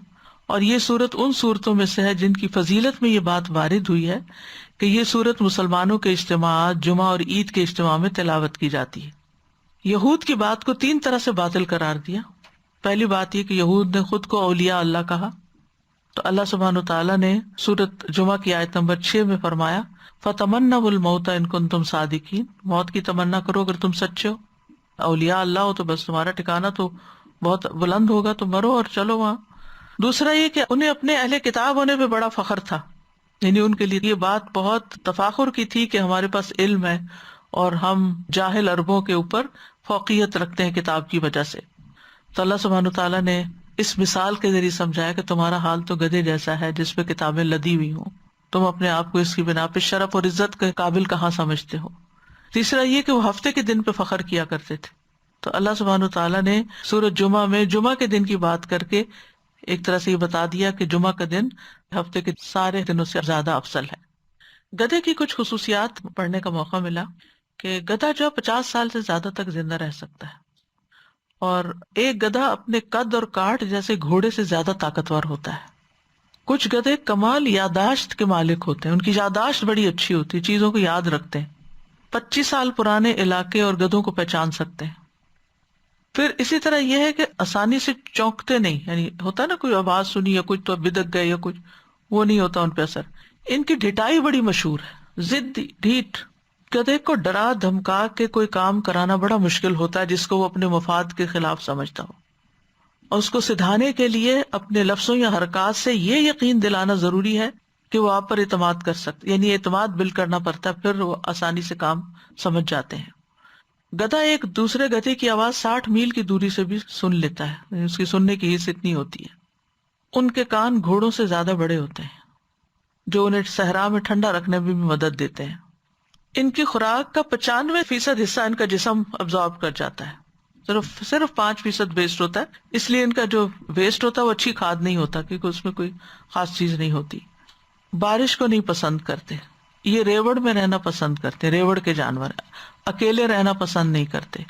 اور یہ سورت ان صورتوں میں سے ہے جن کی فضیلت میں یہ بات وارد ہوئی ہے کہ یہ سورت مسلمانوں کے اجتماعات، جمعہ اور عید کے اجتماع میں تلاوت کی جاتی ہے۔ یہود کی بات کو 3 طرح سے باطل قرار دیا۔ پہلی بات یہ کہ یہود نے خود کو اولیاء اللہ کہا، تو اللہ سبحانہ وتعالیٰ نے سورۃ جمعہ کی آیت نمبر 6 میں فرمایا، فَتَمَنَّوُا الْمَوْتَ إِن كُنتُمْ صَادِقِينَ، موت کی تمنا کرو اگر تم سچے ہو، اولیاء اللہ ہو تو بس تمہارا ٹھکانہ تو بہت بلند ہوگا، تو مرو اور چلو وہاں۔ دوسرا یہ کہ انہیں اپنے اہل کتاب ہونے پہ بڑا فخر تھا، یعنی ان کے لیے یہ بات بہت تفاخر کی تھی کہ ہمارے پاس علم ہے اور ہم جاہل عربوں کے اوپر فوقیت رکھتے ہیں کتاب کی وجہ سے۔ تو اللہ سبحانہ تعالیٰ نے اس مثال کے ذریعے سمجھایا کہ تمہارا حال تو گدھے جیسا ہے جس پہ کتابیں لدی ہوئی ہوں، تم اپنے آپ کو اس کی بنا پہ شرف اور عزت کے قابل کہاں سمجھتے ہو۔ تیسرا یہ کہ وہ ہفتے کے دن پہ فخر کیا کرتے تھے، تو اللہ سبحانہ تعالیٰ نے سورۃ جمعہ میں جمعہ کے دن کی بات کر کے ایک طرح سے یہ بتا دیا کہ جمعہ کا دن ہفتے کے سارے دنوں سے زیادہ افضل ہے۔ گدھے کی کچھ خصوصیات پڑھنے کا موقع ملا کہ گدھا جو 50 سال سے زیادہ تک زندہ رہ سکتا ہے، اور ایک گدھا اپنے قد اور کاٹ جیسے گھوڑے سے زیادہ طاقتور ہوتا ہے۔ کچھ گدھے کمال یاداشت کے مالک ہوتے ہیں، ان کی یاداشت بڑی اچھی ہوتی ہے، چیزوں کو یاد رکھتے ہیں، 25 سال پرانے علاقے اور گدھوں کو پہچان سکتے ہیں۔ پھر اسی طرح یہ ہے کہ آسانی سے چونکتے نہیں، یعنی ہوتا ہے نا کوئی آواز سنی یا کچھ تو بدک گئے یا کچھ، وہ نہیں ہوتا ان پہ اثر۔ ان کی ڈھٹائی بڑی مشہور ہے، ضدی، ڈھیٹ۔ گدھے کو ڈرا دھمکا کے کوئی کام کرانا بڑا مشکل ہوتا ہے جس کو وہ اپنے مفاد کے خلاف سمجھتا ہو، اور اس کو سدھانے کے لیے اپنے لفظوں یا حرکات سے یہ یقین دلانا ضروری ہے کہ وہ آپ پر اعتماد کر سکتے، یعنی اعتماد بلڈ کرنا پڑتا ہے، پھر وہ آسانی سے کام سمجھ جاتے ہیں۔ گدھا ایک دوسرے گدھے کی آواز 60 میل کی دوری سے بھی سن لیتا ہے، اس کی سننے کی حس اتنی ہوتی ہے۔ ان کے کان گھوڑوں سے زیادہ بڑے ہوتے ہیں، جو انہیں صحرا میں ٹھنڈا رکھنے میں بھی مدد دیتے ہیں۔ ان کی خوراک کا 95% حصہ ان کا جسم ابزارب کر جاتا ہے، صرف 5% ویسٹ ہوتا ہے، اس لیے ان کا جو ویسٹ ہوتا ہے وہ اچھی کھاد نہیں ہوتا، کیونکہ اس میں کوئی خاص چیز نہیں ہوتی۔ بارش کو نہیں پسند کرتے، یہ ریوڑ میں رہنا پسند کرتے، ریوڑ کے جانور اکیلے رہنا پسند نہیں کرتے۔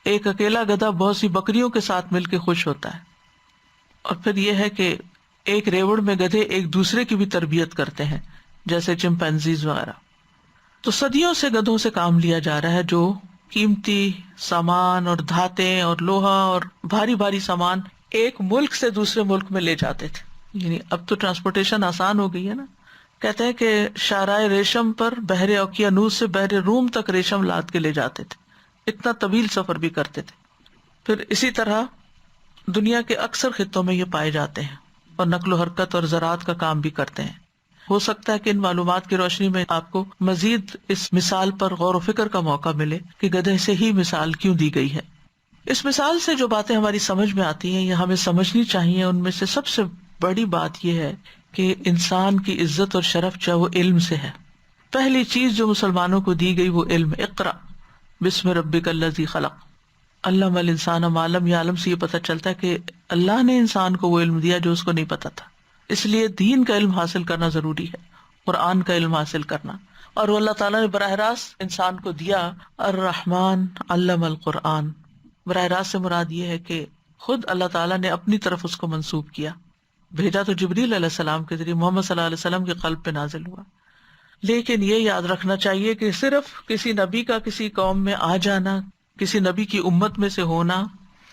ایک اکیلا گدھا بہت سی بکریوں کے ساتھ مل کے خوش ہوتا ہے۔ اور پھر یہ ہے کہ ایک ریوڑ میں گدھے ایک دوسرے کی بھی تربیت کرتے ہیں، جیسے چمپینزیز وغیرہ۔ تو صدیوں سے گدھوں سے کام لیا جا رہا ہے، جو قیمتی سامان اور دھاتیں اور لوہا اور بھاری بھاری سامان ایک ملک سے دوسرے ملک میں لے جاتے تھے۔ یعنی اب تو ٹرانسپورٹیشن آسان ہو گئی ہے نا، کہتے ہیں کہ شاہراہ ریشم پر بحر اوقیانوس سے بحر روم تک ریشم لاد کے لے جاتے تھے، اتنا طویل سفر بھی کرتے تھے۔ پھر اسی طرح دنیا کے اکثر خطوں میں یہ پائے جاتے ہیں اور نقل و حرکت اور زراعت کا کام بھی کرتے ہیں۔ ہو سکتا ہے کہ ان معلومات کی روشنی میں آپ کو مزید اس مثال پر غور و فکر کا موقع ملے کہ گدھے سے ہی مثال کیوں دی گئی ہے۔ اس مثال سے جو باتیں ہماری سمجھ میں آتی ہیں یا ہمیں سمجھنی چاہیے، ان میں سے سب سے بڑی بات یہ ہے کہ انسان کی عزت اور شرف جو وہ علم سے ہے۔ پہلی چیز جو مسلمانوں کو دی گئی وہ علم، اقرا بسم ربک الذی خلق، علم الانسان ما لم یعلم سے یہ پتہ چلتا ہے کہ اللہ نے انسان کو وہ علم دیا جو اس کو نہیں پتا تھا۔ اس لیے دین کا علم حاصل کرنا ضروری ہے، قرآن کا علم حاصل کرنا، اور وہ اللہ تعالیٰ نے براہ راست انسان کو دیا۔ الرحمن علم القرآن، براہ راست سے مراد یہ ہے کہ خود اللہ تعالیٰ نے اپنی طرف اس کو منسوب کیا، بھیجا تو جبریل علیہ السلام کے ذریعے محمد صلی اللہ علیہ وسلم کے قلب پہ نازل ہوا۔ لیکن یہ یاد رکھنا چاہیے کہ صرف کسی نبی کا کسی قوم میں آ جانا، کسی نبی کی امت میں سے ہونا،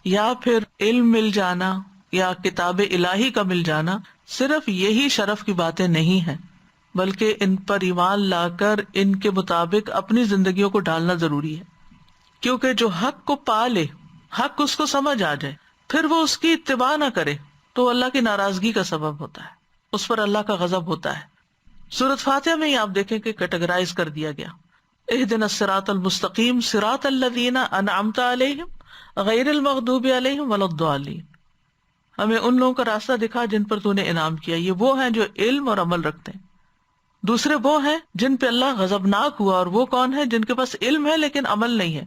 یا پھر علم مل جانا یا کتاب الہی کا مل جانا، صرف یہی شرف کی باتیں نہیں ہیں، بلکہ ان پر ایمان لا کر ان کے مطابق اپنی زندگیوں کو ڈالنا ضروری ہے، کیونکہ جو حق کو پا لے، حق اس کو سمجھ آ جائے، پھر وہ اس کی اتباع نہ کرے تو اللہ کی ناراضگی کا سبب ہوتا ہے، اس پر اللہ کا غضب ہوتا ہے۔ سورۃ فاتحہ میں ہی آپ دیکھیں کہ کیٹیگرائز کر دیا گیا، اہدنا الصراط المستقیم صراط الذین انعمت علیہم غیر المغضوب علیہم ولا الضالین، ہمیں ان لوگوں کا راستہ دکھا جن پر تو نے انعام کیا، یہ وہ ہیں جو علم اور عمل رکھتے ہیں۔ دوسرے وہ ہیں جن پہ اللہ غضبناک ہوا، اور وہ کون ہے؟ جن کے پاس علم ہے لیکن عمل نہیں ہے،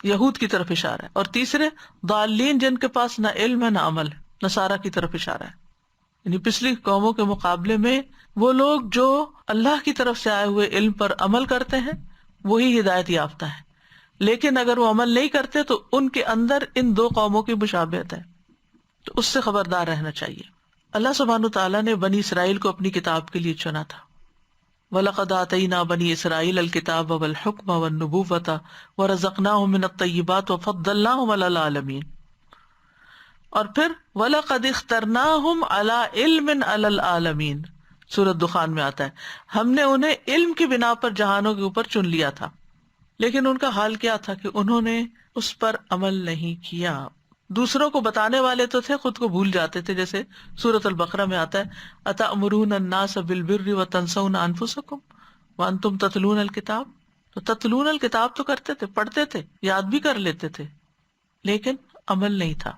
یہود کی طرف اشارہ ہے۔ اور تیسرے ضالین، جن کے پاس نہ علم ہے نہ عمل ہے، نصارہ کی طرف اشارہ ہے۔ یعنی پچھلی قوموں کے مقابلے میں وہ لوگ جو اللہ کی طرف سے آئے ہوئے علم پر عمل کرتے ہیں وہی ہدایت یافتہ ہے، لیکن اگر وہ عمل نہیں کرتے تو ان کے اندر ان دو قوموں کی مشابہت ہے، تو اس سے خبردار رہنا چاہیے۔ اللہ سبحانہ وتعالیٰ نے بنی اسرائیل کو اپنی کتاب کے لیے چنا تھا، وَلَقَدْ آتَيْنَا بَنِي إِسْرَائِيلَ الْكِتَابَ وَالْحُكْمَ وَالنُّبُوَّةَ وَرَزَقْنَاهُم مِّنَ الطَّيِّبَاتِ وَفَضَّلْنَاهُمْ عَلَى الْعَالَمِينَ، اور پھر وَلَقَدِ اخْتَرْنَاهُمْ عَلَى عِلْمٍ عَلَى الْعَالَمِينَ، سورۃ دخان میں آتا ہے ہم نے انہیں علم کی بنا پر جہانوں کے اوپر چن لیا تھا، لیکن ان کا حال کیا تھا کہ انہوں نے اس پر عمل نہیں کیا۔ دوسروں کو بتانے والے تو تھے، خود کو بھول جاتے تھے، جیسے سورۃ البقرہ میں آتا ہے اتأمرون الناس بالبر وتنسون انفسکم وانتم تتلون الکتاب، تو تتلون الکتاب تو کرتے تھے، پڑھتے تھے، یاد بھی کر لیتے تھے، لیکن عمل نہیں تھا۔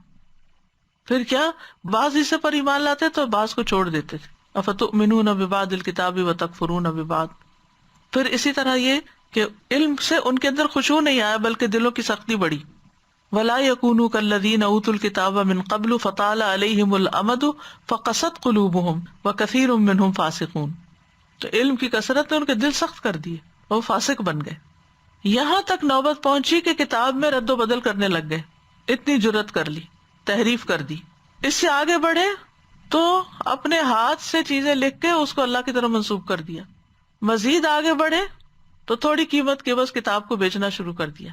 پھر کیا، بعض حصے پر ایمان لاتے تو بعض کو چھوڑ دیتے تھے، افتؤمنون ببعض الکتاب وتکفرون ببعض۔ پھر اسی طرح یہ کہ علم سے ان کے اندر خشوع نہیں آیا بلکہ دلوں کی سختی بڑھی۔ ولا يكونوا كالذين اوتوا الكتاب من قبل فطال عليهم الامد فقست قلوبهم وكثير منهم فاسقون، تو علم کی کثرت نے ان کے دل سخت کر دیے، وہ فاسق بن گئے، یہاں تک نوبت پہنچی کہ کتاب میں رد و بدل کرنے لگ گئے، اتنی جرت کر لی، تحریف کر دی۔ اس سے آگے بڑھے تو اپنے ہاتھ سے چیزیں لکھ کے اس کو اللہ کی طرف منسوب کر دیا، مزید آگے بڑھے تو تھوڑی قیمت کے بس کتاب کو بیچنا شروع کر دیا۔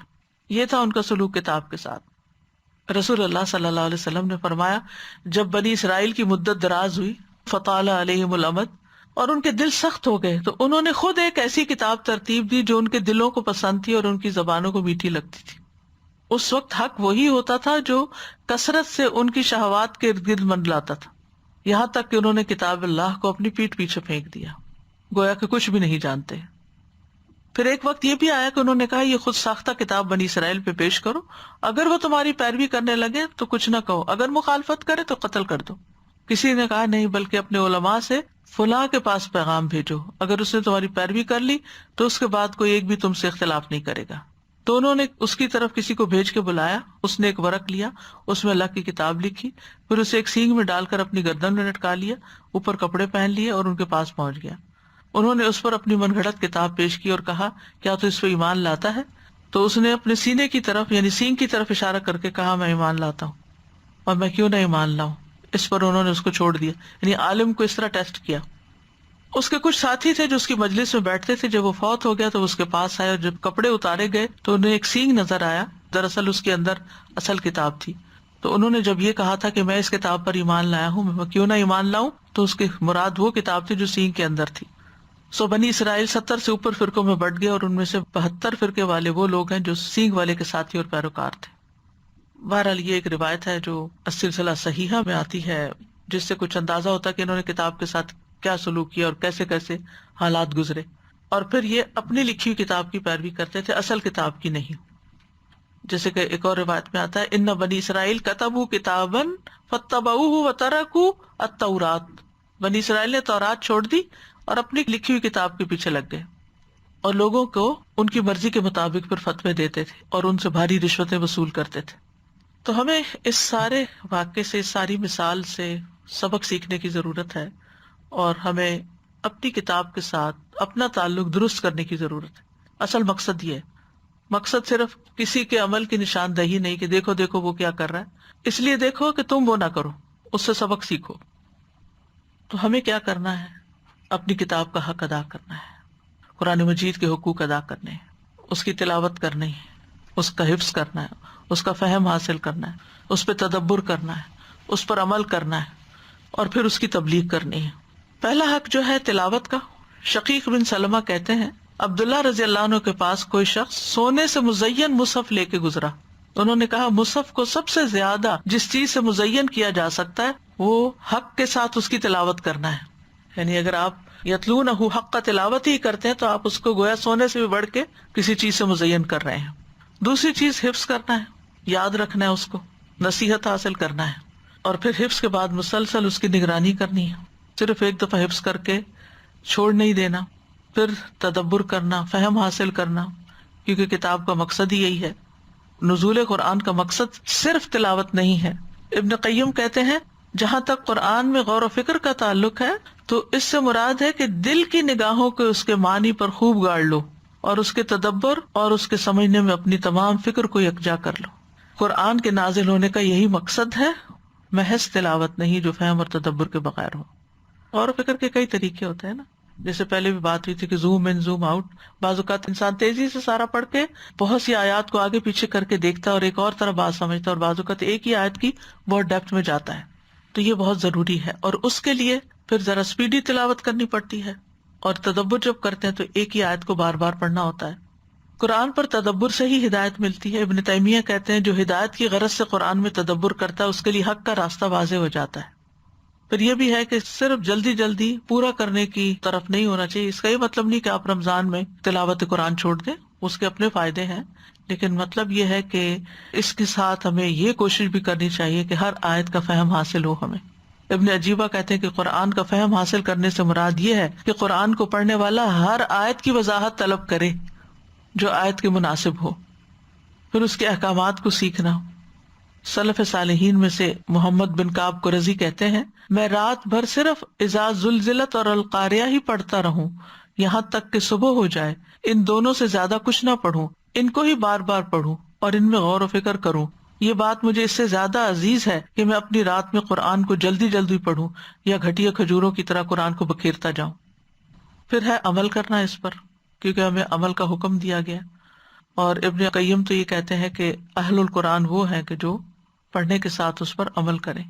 یہ تھا ان کا سلوک کتاب کے ساتھ۔ رسول اللہ صلی اللہ علیہ وسلم نے فرمایا، جب بنی اسرائیل کی مدت دراز ہوئی، فطال علیہم الامد، اور ان کے دل سخت ہو گئے، تو انہوں نے خود ایک ایسی کتاب ترتیب دی جو ان کے دلوں کو پسند تھی اور ان کی زبانوں کو میٹھی لگتی تھی۔ اس وقت حق وہی ہوتا تھا جو کثرت سے ان کی شہوات کے ارد گرد منڈلاتا تھا، یہاں تک کہ انہوں نے کتاب اللہ کو اپنی پیٹھ پیچھے پھینک دیا، گویا کہ کچھ بھی نہیں جانتے۔ پھر ایک وقت یہ بھی آیا کہ انہوں نے کہا یہ خود ساختہ کتاب بنی اسرائیل پہ پیش کرو، اگر وہ تمہاری پیروی کرنے لگے تو کچھ نہ کہو، اگر مخالفت کرے تو قتل کر دو۔ کسی نے کہا نہیں، بلکہ اپنے علماء سے فلاں کے پاس پیغام بھیجو، اگر اس نے تمہاری پیروی کر لی تو اس کے بعد کوئی ایک بھی تم سے اختلاف نہیں کرے گا۔ تو انہوں نے اس کی طرف کسی کو بھیج کے بلایا، اس نے ایک ورق لیا، اس میں اللہ کی کتاب لکھی، پھر اسے ایک سینگ میں ڈال کر اپنی گردن میں لٹکا لیا، اوپر کپڑے پہن لیے اور ان کے پاس پہنچ گیا۔ انہوں نے اس پر اپنی من گھڑت کتاب پیش کی اور کہا کیا تو اس پہ ایمان لاتا ہے؟ تو اس نے اپنے سینے کی طرف یعنی سینگ کی طرف اشارہ کر کے کہا میں ایمان لاتا ہوں، اور میں کیوں نہ ایمان لاؤں۔ اس پر انہوں نے اس کو چھوڑ دیا، یعنی عالم کو اس طرح ٹیسٹ کیا۔ اس کے کچھ ساتھی تھے جو اس کی مجلس میں بیٹھتے تھے، جب وہ فوت ہو گیا تو اس کے پاس آئے، اور جب کپڑے اتارے گئے تو انہیں ایک سینگ نظر آیا، دراصل اس کے اندر اصل کتاب تھی۔ تو انہوں نے جب یہ کہا تھا کہ میں اس کتاب پر ایمان لایا ہوں، میں کیوں نہ ایمان لاؤں، تو اس کی مراد وہ کتاب تھی جو سینگ کے اندر تھی۔ سو بنی اسرائیل 70 سے اوپر فرقوں میں بٹ گئے، اور ان میں سے 72 فرقے والے وہ لوگ ہیں جو سینگ والے کے ساتھی اور پیروکار تھے۔ بہرحال یہ ایک روایت ہے جو السلسلہ صحیحہ میں آتی ہے، جس سے کچھ اندازہ ہوتا ہے کہ انہوں نے کتاب کے ساتھ کیا سلوک کیا اور کیسے کیسے حالات گزرے، اور پھر یہ اپنی لکھی ہوئی کتاب کی پیروی کرتے تھے، اصل کتاب کی نہیں۔ جیسے کہ ایک اور روایت میں آتا ہے ان بنی اسرائیل کتبوا کتابا فاتبعوه وترکوا التوراۃ، بنی اسرائیل نے تورات چھوڑ دی اور اپنی لکھی ہوئی کتاب کے پیچھے لگ گئے، اور لوگوں کو ان کی مرضی کے مطابق پھر فتوے دیتے تھے اور ان سے بھاری رشوتیں وصول کرتے تھے۔ تو ہمیں اس سارے واقعے سے، اس ساری مثال سے سبق سیکھنے کی ضرورت ہے، اور ہمیں اپنی کتاب کے ساتھ اپنا تعلق درست کرنے کی ضرورت ہے۔ اصل مقصد یہ ہے، مقصد صرف کسی کے عمل کی نشاندہی نہیں کہ دیکھو دیکھو وہ کیا کر رہا ہے، اس لیے دیکھو کہ تم وہ نہ کرو، اس سے سبق سیکھو۔ تو ہمیں کیا کرنا ہے؟ اپنی کتاب کا حق ادا کرنا ہے، قرآن مجید کے حقوق ادا کرنے ہیں، اس کی تلاوت کرنی ہے، اس کا حفظ کرنا ہے، اس کا فہم حاصل کرنا ہے، اس پہ تدبر کرنا ہے، اس پر عمل کرنا ہے، اور پھر اس کی تبلیغ کرنی ہے۔ پہلا حق جو ہے تلاوت کا، شقیق بن سلمہ کہتے ہیں عبداللہ رضی اللہ عنہ کے پاس کوئی شخص سونے سے مزین مصحف لے کے گزرا۔ انہوں نے کہا مصحف کو سب سے زیادہ جس چیز سے مزین کیا جا سکتا ہے وہ حق کے ساتھ اس کی تلاوت کرنا ہے، یعنی اگر آپ یتلونہ حق کا تلاوت ہی کرتے ہیں تو آپ اس کو گویا سونے سے بھی بڑھ کے کسی چیز سے مزین کر رہے ہیں۔ دوسری چیز حفظ کرنا ہے، یاد رکھنا ہے، اس کو نصیحت حاصل کرنا ہے، اور پھر حفظ کے بعد مسلسل اس کی نگرانی کرنی ہے، صرف ایک دفعہ حفظ کر کے چھوڑ نہیں دینا، پھر تدبر کرنا، فہم حاصل کرنا، کیونکہ کتاب کا مقصد ہی یہی ہے۔ نزول قرآن کا مقصد صرف تلاوت نہیں ہے۔ ابن قیم کہتے ہیں جہاں تک قرآن میں غور و فکر کا تعلق ہے تو اس سے مراد ہے کہ دل کی نگاہوں کو اس کے معنی پر خوب گاڑ لو اور اس کے تدبر اور اس کے سمجھنے میں اپنی تمام فکر کو یکجا کر لو۔ قرآن کے نازل ہونے کا یہی مقصد ہے، محض تلاوت نہیں جو فہم اور تدبر کے بغیر ہو۔ غور و فکر کے کئی طریقے ہوتے ہیں نا، جیسے پہلے بھی بات ہوئی تھی کہ زوم ان زوم آؤٹ، بعض اوقات انسان تیزی سے سارا پڑھ کے بہت سی آیات کو آگے پیچھے کر کے دیکھتا ہے اور ایک اور طرح بات سمجھتا ہے، اور بعض اوقات ایک ہی آیت کی بہت ڈیپتھ میں جاتا ہے۔ تو یہ بہت ضروری ہے، اور اس کے لیے پھر ذرا سپیڈی تلاوت کرنی پڑتی ہے، اور تدبر جب کرتے ہیں تو ایک ہی آیت کو بار بار پڑھنا ہوتا ہے۔ قرآن پر تدبر سے ہی ہدایت ملتی ہے۔ ابن تیمیہ کہتے ہیں جو ہدایت کی غرض سے قرآن میں تدبر کرتا ہے اس کے لیے حق کا راستہ واضح ہو جاتا ہے۔ پھر یہ بھی ہے کہ صرف جلدی جلدی پورا کرنے کی طرف نہیں ہونا چاہیے۔ اس کا یہ مطلب نہیں کہ آپ رمضان میں تلاوت قرآن چھوڑ دیں، اس کے اپنے فائدے ہیں، لیکن مطلب یہ ہے کہ اس کے ساتھ ہمیں یہ کوشش بھی کرنی چاہیے کہ ہر آیت کا فہم حاصل ہو ہمیں۔ ابن عجیبہ کہتے ہیں کہ قرآن کا فہم حاصل کرنے سے مراد یہ ہے کہ قرآن کو پڑھنے والا ہر آیت کی وضاحت طلب کرے جو آیت کے مناسب ہو، پھر اس کے احکامات کو سیکھنا۔ سلف صالحین میں سے محمد بن کعب قرظی کہتے ہیں میں رات بھر صرف اذا زلزلت اور القاریہ ہی پڑھتا رہوں یہاں تک کہ صبح ہو جائے، ان دونوں سے زیادہ کچھ نہ پڑھوں، ان کو ہی بار بار پڑھوں اور ان میں غور و فکر کروں۔ یہ بات مجھے اس سے زیادہ عزیز ہے کہ میں اپنی رات میں قرآن کو جلدی جلدی پڑھوں یا گھٹیا کھجوروں کی طرح قرآن کو بکھیرتا جاؤں۔ پھر ہے عمل کرنا اس پر، کیونکہ ہمیں عمل کا حکم دیا گیا۔ اور ابن قیم تو یہ کہتے ہیں کہ اہل القرآن وہ ہیں کہ جو پڑھنے کے ساتھ اس پر عمل کریں۔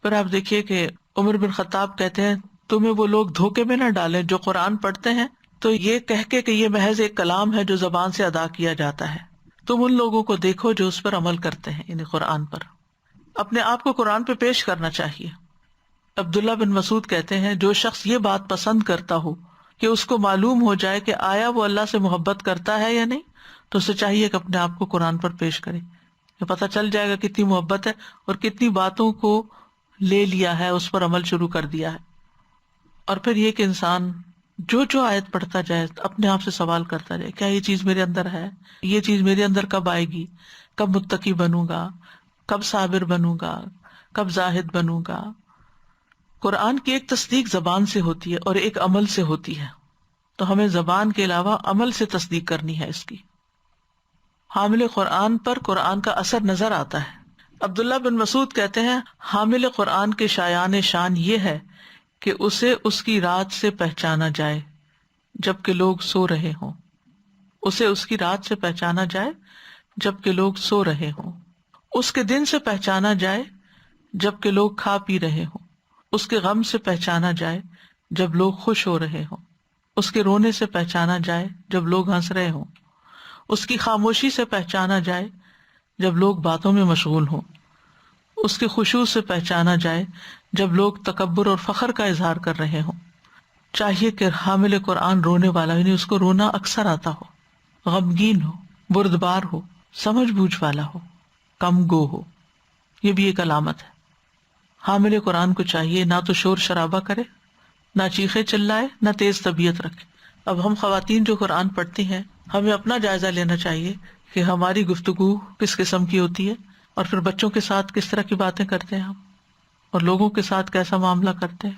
پھر آپ دیکھیے کہ عمر بن خطاب کہتے ہیں تمہیں وہ لوگ دھوکے میں نہ ڈالیں جو قرآن پڑھتے ہیں تو یہ کہہ کے کہ یہ محض ایک کلام ہے جو زبان سے ادا کیا جاتا ہے، تم ان لوگوں کو دیکھو جو اس پر عمل کرتے ہیں، یعنی قرآن پر۔ اپنے آپ کو قرآن پہ پیش کرنا چاہیے۔ عبداللہ بن مسعود کہتے ہیں جو شخص یہ بات پسند کرتا ہو کہ اس کو معلوم ہو جائے کہ آیا وہ اللہ سے محبت کرتا ہے یا نہیں تو اسے چاہیے کہ اپنے آپ کو قرآن پر پیش کرے، کہ پتہ چل جائے گا کتنی محبت ہے اور کتنی باتوں کو لے لیا ہے، اس پر عمل شروع کر دیا ہے۔ اور پھر یہ کہ انسان جو آیت پڑھتا جائے اپنے آپ سے سوال کرتا جائے کیا یہ چیز میرے اندر ہے، یہ چیز میرے اندر کب آئے گی، کب متقی بنوں گا، کب صابر بنوں گا، کب زاہد بنوں گا۔ قرآن کی ایک تصدیق زبان سے ہوتی ہے اور ایک عمل سے ہوتی ہے، تو ہمیں زبان کے علاوہ عمل سے تصدیق کرنی ہے اس کی۔ حامل قرآن پر قرآن کا اثر نظر آتا ہے۔ عبداللہ بن مسعود کہتے ہیں حامل قرآن کے شایان شان یہ ہے کہ اسے اس کی رات سے پہچانا جائے جبکہ لوگ سو رہے ہوں، اسے اس کی رات سے پہچانا جائے جبکہ لوگ سو رہے ہوں، اس کے دن سے پہچانا جائے جبکہ لوگ کھا پی رہے ہوں، اس کے غم سے پہچانا جائے جب لوگ خوش ہو رہے ہوں، اس کے رونے سے پہچانا جائے جب لوگ ہنس رہے ہوں، اس کی خاموشی سے پہچانا جائے جب لوگ باتوں میں مشغول ہوں، اس کے خشوع سے پہچانا جائے جب لوگ تکبر اور فخر کا اظہار کر رہے ہوں۔ چاہیے کہ حامل قرآن رونے والا، یعنی اس کو رونا اکثر آتا ہو، غمگین ہو، بردبار ہو، سمجھ بوجھ والا ہو، کم گو ہو، یہ بھی ایک علامت ہے۔ حامل قرآن کو چاہیے نہ تو شور شرابہ کرے، نہ چیخے چلائے، نہ تیز طبیعت رکھے۔ اب ہم خواتین جو قرآن پڑھتی ہیں ہمیں اپنا جائزہ لینا چاہیے کہ ہماری گفتگو کس قسم کی ہوتی ہے، اور پھر بچوں کے ساتھ کس طرح کی باتیں کرتے ہیں ہم، اور لوگوں کے ساتھ کیسا معاملہ کرتے ہیں۔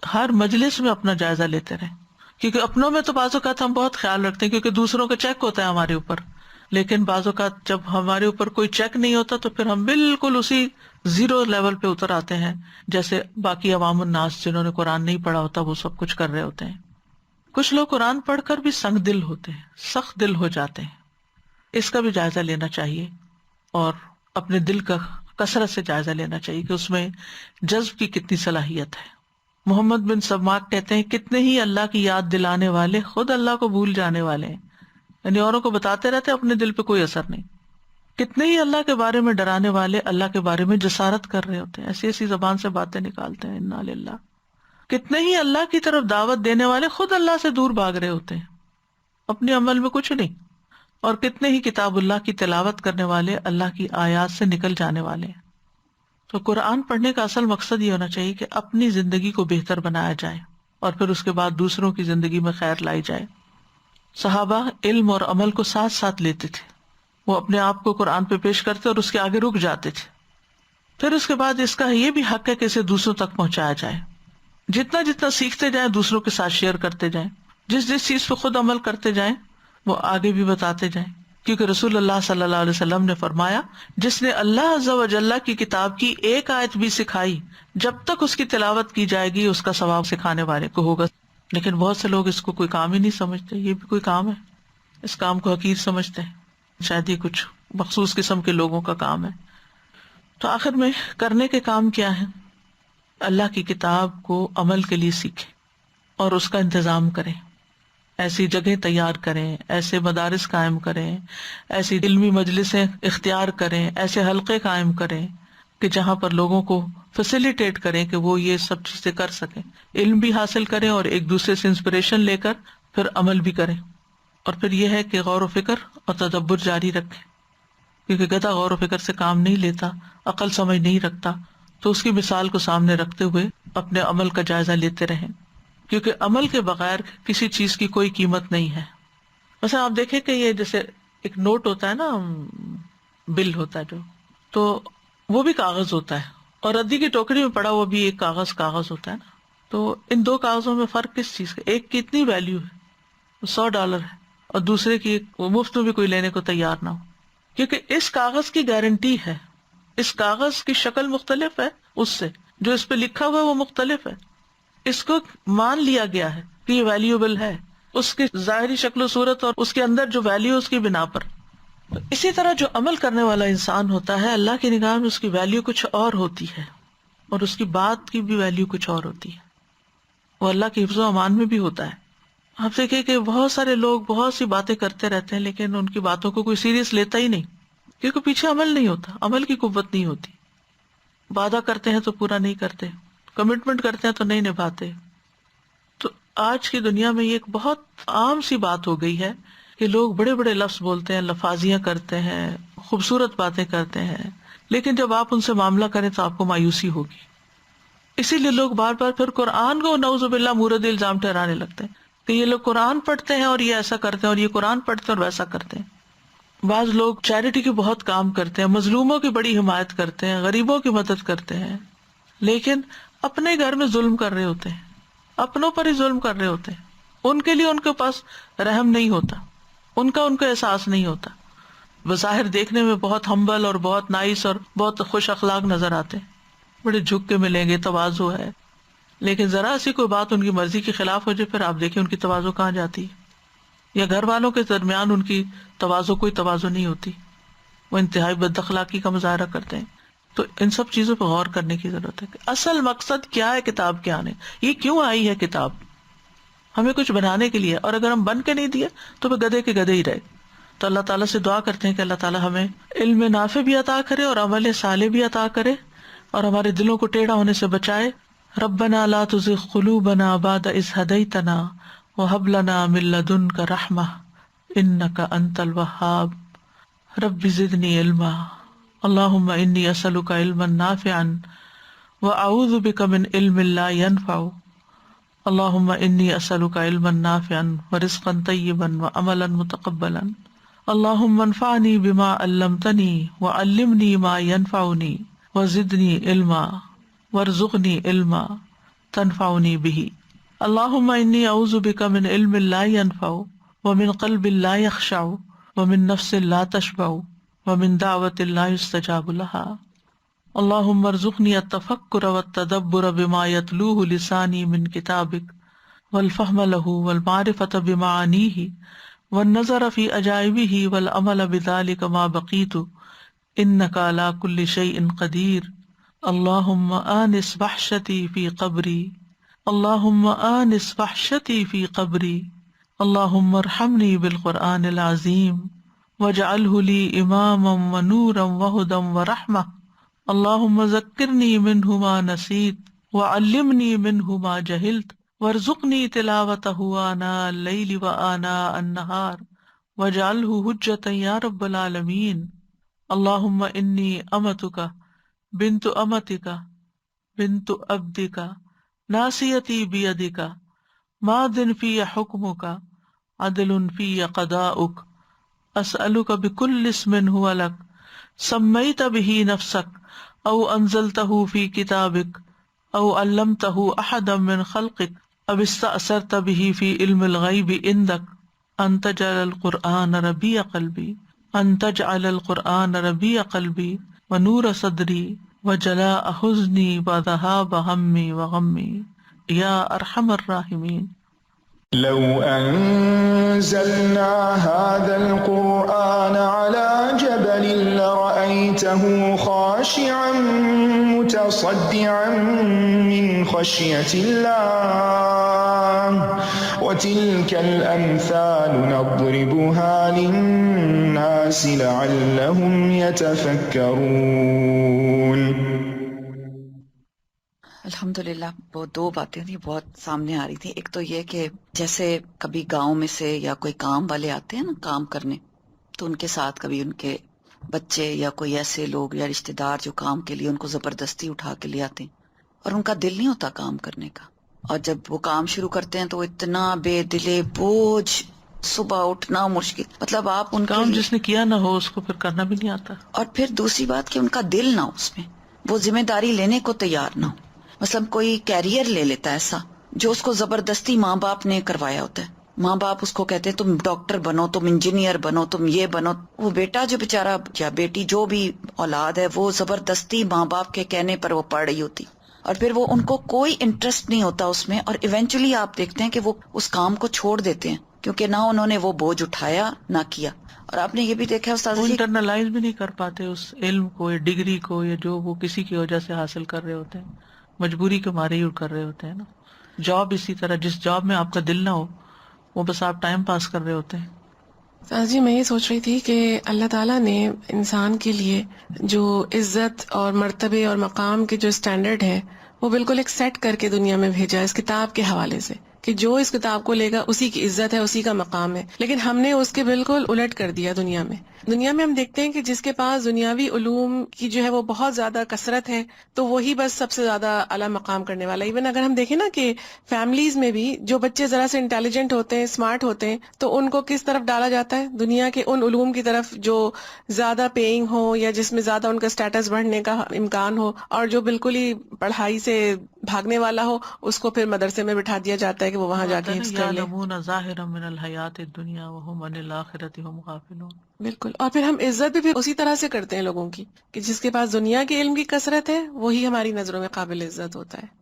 ہر مجلس میں اپنا جائزہ لیتے رہیں، کیونکہ اپنوں میں تو بعض اوقات ہم بہت خیال رکھتے ہیں کیونکہ دوسروں کا چیک ہوتا ہے ہمارے اوپر، لیکن بعض اوقات جب ہمارے اوپر کوئی چیک نہیں ہوتا تو پھر ہم بالکل اسی زیرو لیول پہ اتر آتے ہیں، جیسے باقی عوام الناس جنہوں نے قرآن نہیں پڑھا ہوتا وہ سب کچھ کر رہے ہوتے ہیں۔ کچھ لوگ قرآن پڑھ کر بھی سنگ دل ہوتے ہیں، سخت دل ہو جاتے ہیں، اس کا بھی جائزہ لینا چاہیے، اور اپنے دل کا کثرت سے جائزہ لینا چاہیے کہ اس میں جذب کی کتنی صلاحیت ہے۔ محمد بن سماک کہتے ہیں کتنے ہی اللہ کی یاد دلانے والے خود اللہ کو بھول جانے والے ہیں، یعنی اوروں کو بتاتے رہتے اپنے دل پہ کوئی اثر نہیں۔ کتنے ہی اللہ کے بارے میں ڈرانے والے اللہ کے بارے میں جسارت کر رہے ہوتے ہیں، ایسی ایسی زبان سے باتیں نکالتے ہیں، انا للہ۔ کتنے ہی اللہ کی طرف دعوت دینے والے خود اللہ سے دور بھاگ رہے ہوتے ہیں، اپنے عمل میں کچھ نہیں، اور کتنے ہی کتاب اللہ کی تلاوت کرنے والے اللہ کی آیات سے نکل جانے والے ہیں۔ تو قرآن پڑھنے کا اصل مقصد یہ ہونا چاہیے کہ اپنی زندگی کو بہتر بنایا جائے اور پھر اس کے بعد دوسروں کی زندگی میں خیر لائی جائے۔ صحابہ علم اور عمل کو ساتھ ساتھ لیتے تھے، وہ اپنے آپ کو قرآن پہ پیش کرتے اور اس کے آگے رک جاتے تھے، پھر اس کے بعد اس کا یہ بھی حق ہے کہ اسے دوسروں تک پہنچایا جائے۔ جتنا جتنا سیکھتے جائیں دوسروں کے ساتھ شیئر کرتے جائیں، جس چیز پہ خود عمل کرتے جائیں وہ آگے بھی بتاتے جائیں، کیونکہ رسول اللہ صلی اللہ علیہ وسلم نے فرمایا جس نے اللہ عز و جل کی کتاب کی ایک آیت بھی سکھائی جب تک اس کی تلاوت کی جائے گی اس کا ثواب سکھانے والے کو ہوگا۔ لیکن بہت سے لوگ اس کو کوئی کام ہی نہیں سمجھتے، یہ بھی کوئی کام ہے، اس کام کو حقیر سمجھتے ہیں، شاید یہ کچھ مخصوص قسم کے لوگوں کا کام ہے۔ تو آخر میں کرنے کے کام کیا ہے؟ اللہ کی کتاب کو عمل کے لیے سیکھیں اور اس کا انتظام کریں، ایسی جگہ تیار کریں، ایسے مدارس قائم کریں، ایسی علمی مجلسیں اختیار کریں، ایسے حلقے قائم کریں کہ جہاں پر لوگوں کو فیسیلیٹیٹ کریں کہ وہ یہ سب چیزیں کر سکیں، علم بھی حاصل کریں اور ایک دوسرے سے انسپریشن لے کر پھر عمل بھی کریں۔ اور پھر یہ ہے کہ غور و فکر اور تدبر جاری رکھیں، کیونکہ گدھا غور و فکر سے کام نہیں لیتا، عقل سمجھ نہیں رکھتا، تو اس کی مثال کو سامنے رکھتے ہوئے اپنے عمل کا جائزہ لیتے رہیں، کیونکہ عمل کے بغیر کسی چیز کی کوئی قیمت نہیں ہے۔ مثلا آپ دیکھیں کہ یہ جیسے ایک نوٹ ہوتا ہے نا، بل ہوتا ہے جو، تو وہ بھی کاغذ ہوتا ہے، اور ردی کی ٹوکری میں پڑا ہوا بھی ایک کاغذ ہوتا ہے نا۔ تو ان دو کاغذوں میں فرق کس چیز کا؟ ایک کی اتنی ویلیو ہے $100 ہے، اور دوسرے کی وہ مفت میں بھی کوئی لینے کو تیار نہ ہو، کیونکہ اس کاغذ کی گارنٹی ہے، اس کاغذ کی شکل مختلف ہے اس سے، جو اس پہ لکھا ہوا ہے وہ مختلف ہے، اس کو مان لیا گیا ہے کہ یہ ویلیوبل ہے اس کی ظاہری شکل و صورت اور اس کے اندر جو ویلیو اس کی بنا پر۔ تو اسی طرح جو عمل کرنے والا انسان ہوتا ہے اللہ کی نگاہ میں اس کی ویلیو کچھ اور ہوتی ہے، اور اس کی بات کی بھی ویلیو کچھ اور ہوتی ہے، وہ اللہ کے حفظ و امان میں بھی ہوتا ہے۔ آپ دیکھیں کہ بہت سارے لوگ بہت سی باتیں کرتے رہتے ہیں لیکن ان کی باتوں کو کوئی سیریس لیتا ہی نہیں، کیونکہ پیچھے عمل نہیں ہوتا، عمل کی قوت نہیں ہوتی۔ وعدہ کرتے ہیں تو پورا نہیں کرتے، کمٹمنٹ کرتے ہیں تو نہیں نبھاتے۔ تو آج کی دنیا میں یہ ایک بہت عام سی بات ہو گئی ہے کہ لوگ بڑے بڑے لفظ بولتے ہیں، لفاظیاں کرتے ہیں، خوبصورت باتیں کرتے ہیں، لیکن جب آپ ان سے معاملہ کریں تو آپ کو مایوسی ہوگی۔ اسی لیے لوگ بار بار پھر قرآن کو نعوذ باللہ مورد الزام ٹھہرانے لگتے ہیں کہ یہ لوگ قرآن پڑھتے ہیں اور یہ ایسا کرتے ہیں، اور یہ قرآن پڑھتے ہیں اور ویسا کرتے ہیں۔ بعض لوگ چیریٹی کے بہت کام کرتے ہیں، مظلوموں کی بڑی حمایت کرتے ہیں، غریبوں کی مدد کرتے ہیں، لیکن اپنے گھر میں ظلم کر رہے ہوتے ہیں، اپنوں پر ہی ظلم کر رہے ہوتے ہیں، ان کے لیے ان کے پاس رحم نہیں ہوتا، ان کا احساس نہیں ہوتا۔ بظاہر دیکھنے میں بہت ہمبل اور بہت نائس اور بہت خوش اخلاق نظر آتے ہیں، بڑے جھک کے ملیں گے، تواضع ہے، لیکن ذرا سی کوئی بات ان کی مرضی کے خلاف ہو جائے پھر آپ دیکھیں ان کی تواضع کہاں جاتی ہے، یا گھر والوں کے درمیان ان کی کوئی تواضع نہیں ہوتی، وہ انتہائی بد اخلاقی کا مظاہرہ کرتے ہیں۔ تو ان سب چیزوں پہ غور کرنے کی ضرورت ہے کہ اصل مقصد کیا ہے کتاب کے آنے، یہ کیوں آئی ہے کتاب؟ ہمیں کچھ بنانے کے لیے، اور اگر ہم بن کے نہیں دیے تو پھر گدھے کے گدھے ہی رہے۔ تو اللہ تعالیٰ سے دعا کرتے ہیں کہ اللہ تعالیٰ ہمیں علم نافع بھی عطا کرے اور عمل صالح بھی عطا کرے، اور ہمارے دلوں کو ٹیڑھا ہونے سے بچائے۔ ربنا لا تزغ قلوبنا بعد اذ ہدیتنا وہب لنا من لدنک رحمہ انک انت الوہاب رب زدنی علما اللہم انی اسألک علما نافعا واعوذ بک من علم لا ينفع اللہم انی اسألک علما نافعا ورزقا طیبا وعملا متقبلا اللہم انفعنی بما علمتنی وعلمنی ما ينفعنی وزدنی علما وارزقنی علما تنفعنی به اللہم انی اعوذ بک من علم لا ينفع ومن قلب لا يخشع ومن نفس لا تشبع ومن دعوة لا يستجاب لها. اللهم ارزقني التفكر والتدبر بما يتلوه لساني من كتابك والفهم له والمعرفة بمعانيه والنظر في عجائبه والعمل بذلك ما بقيت إنك على كل شيء قدير. اللهم آنس وحشتي في قبري اللهم آنس وحشتي في قبري. اللهم ارحمني بالقرآن العظيم واجعله لي إماما ونورا وهدى ورحمة. اللهم ذكرني منه ما نسيت وعلمني منه ما جهلت وارزقني تلاوته آناء الليل وآناء النهار واجعله حجة يا رب العالمين. اللهم إني أمتك بنت أمتك بنت عبدك ناصيتي بيدك ماض في حكمك عدل في قضاؤك أسألك بكل اسم هو لك سميت به نفسك أو أنزلته في كتابك أو علمته أحدا من خلقك أو استأثرت به في علم الغيب عندك أن تجعل القرآن ربيع قلبي أن تجعل القرآن ربيع قلبي ونور صدري وجلاء حزني وذهاب همي وغمي يا أرحم الراحمين. لو أنزلنا هذا القرآن على جبل لرأيته خاشعا متصدعا من خشية الله وتلك الأمثال نضربها للناس لعلهم يتفكرون. الحمدللہ وہ دو باتیں تھیں بہت سامنے آ رہی تھی. ایک تو یہ کہ جیسے کبھی گاؤں میں سے یا کوئی کام والے آتے ہیں نا کام کرنے، تو ان کے ساتھ کبھی ان کے بچے یا کوئی ایسے لوگ یا رشتہ دار جو کام کے لیے ان کو زبردستی اٹھا کے لے آتے ہیں اور ان کا دل نہیں ہوتا کام کرنے کا، اور جب وہ کام شروع کرتے ہیں تو اتنا بے دلے بوجھ، صبح اٹھنا مشکل، مطلب آپ ان کام جس نے کیا نہ ہو اس کو پھر کرنا بھی نہیں آتا. اور پھر دوسری بات کہ ان کا دل نہ ہو اس میں، وہ ذمہ داری لینے کو تیار نہ ہو. مثلا کوئی کیریئر لے لیتا ہے ایسا جو اس کو زبردستی ماں باپ نے کروایا ہوتا ہے. ماں باپ اس کو کہتے ہیں تم ڈاکٹر بنو، تم انجینئر بنو، تم یہ بنو. وہ بیٹا جو بیچارہ یا بیٹی جو بھی اولاد ہے وہ زبردستی ماں باپ کے کہنے پر وہ پڑھ رہی ہوتی، اور پھر وہ ان کو کوئی انٹرسٹ نہیں ہوتا اس میں، اور ایونچولی آپ دیکھتے ہیں کہ وہ اس کام کو چھوڑ دیتے ہیں کیونکہ نہ انہوں نے وہ بوجھ اٹھایا نہ کیا. اور آپ نے یہ بھی دیکھا استاد وہ جی، انٹرنلائز بھی نہیں کر پاتے اس علم کو یا ڈگری کو یا جو وہ کسی کی وجہ سے حاصل کر رہے ہوتے ہیں، مجبوری کے مارے ہی کر رہے ہوتے ہیں نا. جاب اسی طرح، جس جاب میں آپ کا دل نہ ہو وہ بس آپ ٹائم پاس کر رہے ہوتے ہیں. جی میں یہ سوچ رہی تھی کہ اللہ تعالیٰ نے انسان کے لیے جو عزت اور مرتبے اور مقام کے جو اسٹینڈرڈ ہے وہ بالکل ایک سیٹ کر کے دنیا میں بھیجا اس کتاب کے حوالے سے کہ جو اس کتاب کو لے گا اسی کی عزت ہے، اسی کا مقام ہے. لیکن ہم نے اس کے بالکل الٹ کر دیا. دنیا میں ہم دیکھتے ہیں کہ جس کے پاس دنیاوی علوم کی جو ہے وہ بہت زیادہ کثرت ہے تو وہی بس سب سے زیادہ اعلیٰ مقام کرنے والا. ایون اگر ہم دیکھیں نا کہ فیملیز میں بھی جو بچے ذرا سے انٹیلیجنٹ ہوتے ہیں، اسمارٹ ہوتے ہیں، تو ان کو کس طرف ڈالا جاتا ہے؟ دنیا کے ان علوم کی طرف جو زیادہ پیئنگ ہو یا جس میں زیادہ ان کا اسٹیٹس بڑھنے کا امکان ہو، اور جو بالکل ہی پڑھائی سے بھاگنے والا ہو اس کو پھر مدرسے میں بٹھا دیا جاتا ہے کہ وہ وہاں جا کے حفظ کر لے. یعلمون ظاہرا من الحیات الدنیا وهم عن الآخرۃ هم غافلون. بالکل. اور پھر ہم عزت بھی پھر اسی طرح سے کرتے ہیں لوگوں کی کہ جس کے پاس دنیا کے علم کی کثرت ہے وہی ہماری نظروں میں قابل عزت ہوتا ہے.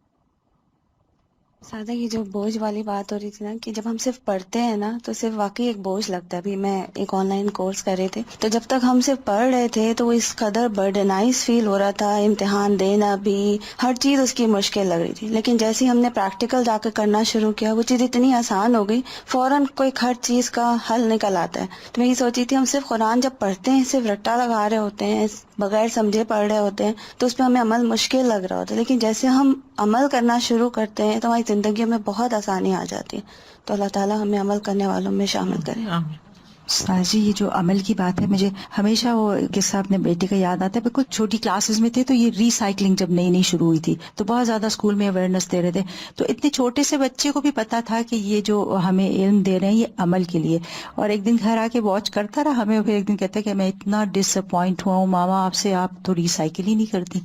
سادہ یہ جو بوجھ والی بات ہو رہی تھی نا کہ جب ہم صرف پڑھتے ہیں نا تو صرف واقعی ایک بوجھ لگتا ہے. ابھی میں ایک آن لائن کورس کر رہے تھے تو جب تک ہم صرف پڑھ رہے تھے تو وہ اس قدر برڈنائز فیل ہو رہا تھا، امتحان دینا بھی، ہر چیز اس کی مشکل لگ رہی تھی. لیکن جیسے ہی ہم نے پریکٹیکل جا کے کرنا شروع کیا وہ چیز اتنی آسان ہو گئی، فوراً کوئی ہر چیز کا حل نکل آتا ہے. تو میں یہ سوچی تھی ہم صرف قرآن جب پڑھتے ہیں صرف رٹا لگا رہے ہوتے ہیں، بغیر سمجھے پڑھ رہے ہوتے ہیں تو اس پہ ہمیں عمل مشکل لگ رہا ہوتا ہے. لیکن جیسے ہم عمل کرنا شروع کرتے ہیں تو ہماری زندگی میں بہت آسانی آ جاتی ہے. تو اللہ تعالیٰ ہمیں عمل کرنے والوں میں شامل کرے. آمین. استاد جی یہ جو عمل کی بات ہے مجھے ہمیشہ وہ قصہ اپنے بیٹے کا یاد آتا ہے. بالکل چھوٹی کلاسز میں تھے تو یہ ری سائیکلنگ جب نئی شروع ہوئی تھی تو بہت زیادہ اسکول میں اویئرنیس دے رہے تھے. تو اتنے چھوٹے سے بچے کو بھی پتا تھا کہ یہ جو ہمیں علم دے رہے ہیں یہ عمل کے لیے. اور ایک دن گھر آ کے واچ کرتا رہا ہمیں، پھر ایک دن کہتا ہے کہ میں اتنا ڈس اپوائنٹ ہوا ہوں ماما آپ سے، آپ تو ری سائیکل ہی نہیں کرتی.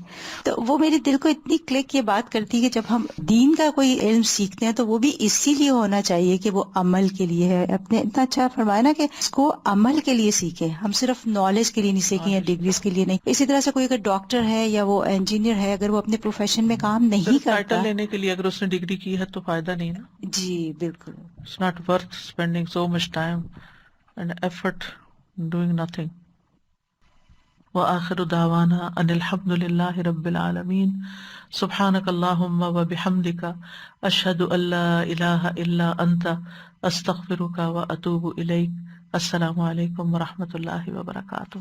تو وہ میرے دل کو اتنی کلک یہ بات کرتی کہ جب ہم دین کا کوئی علم سیکھتے ہیں تو وہ بھی اسی لیے ہونا چاہیے کہ وہ عمل کے لیے ہے. اپنے اتنا اچھا فرمایا نا کہ اس کو عمل کے لیے سیکھیں. ہم صرف نالج کے لیے نہیں سیکھیں یا ڈگریز کے لیے نہیں. اسی طرح سے کوئی اگر ڈاکٹر ہے یا وہ انجینئر ہے, اگر وہ اپنے پروفیشن میں کام نہیں کرتا, ٹائٹل لینے کے لیے اگر اس نے ڈگری کی ہے تو فائدہ نہیں نا. جی بالکل. It's not worth spending so much time and effort doing nothing. وآخر دعوانا ان الحمد للہ رب العالمین. سبحانک اللہم وبحمدک اشہد ان لا الہ الا انت استغفرک واتوب الیک. السلام علیکم ورحمۃ اللہ وبرکاتہ.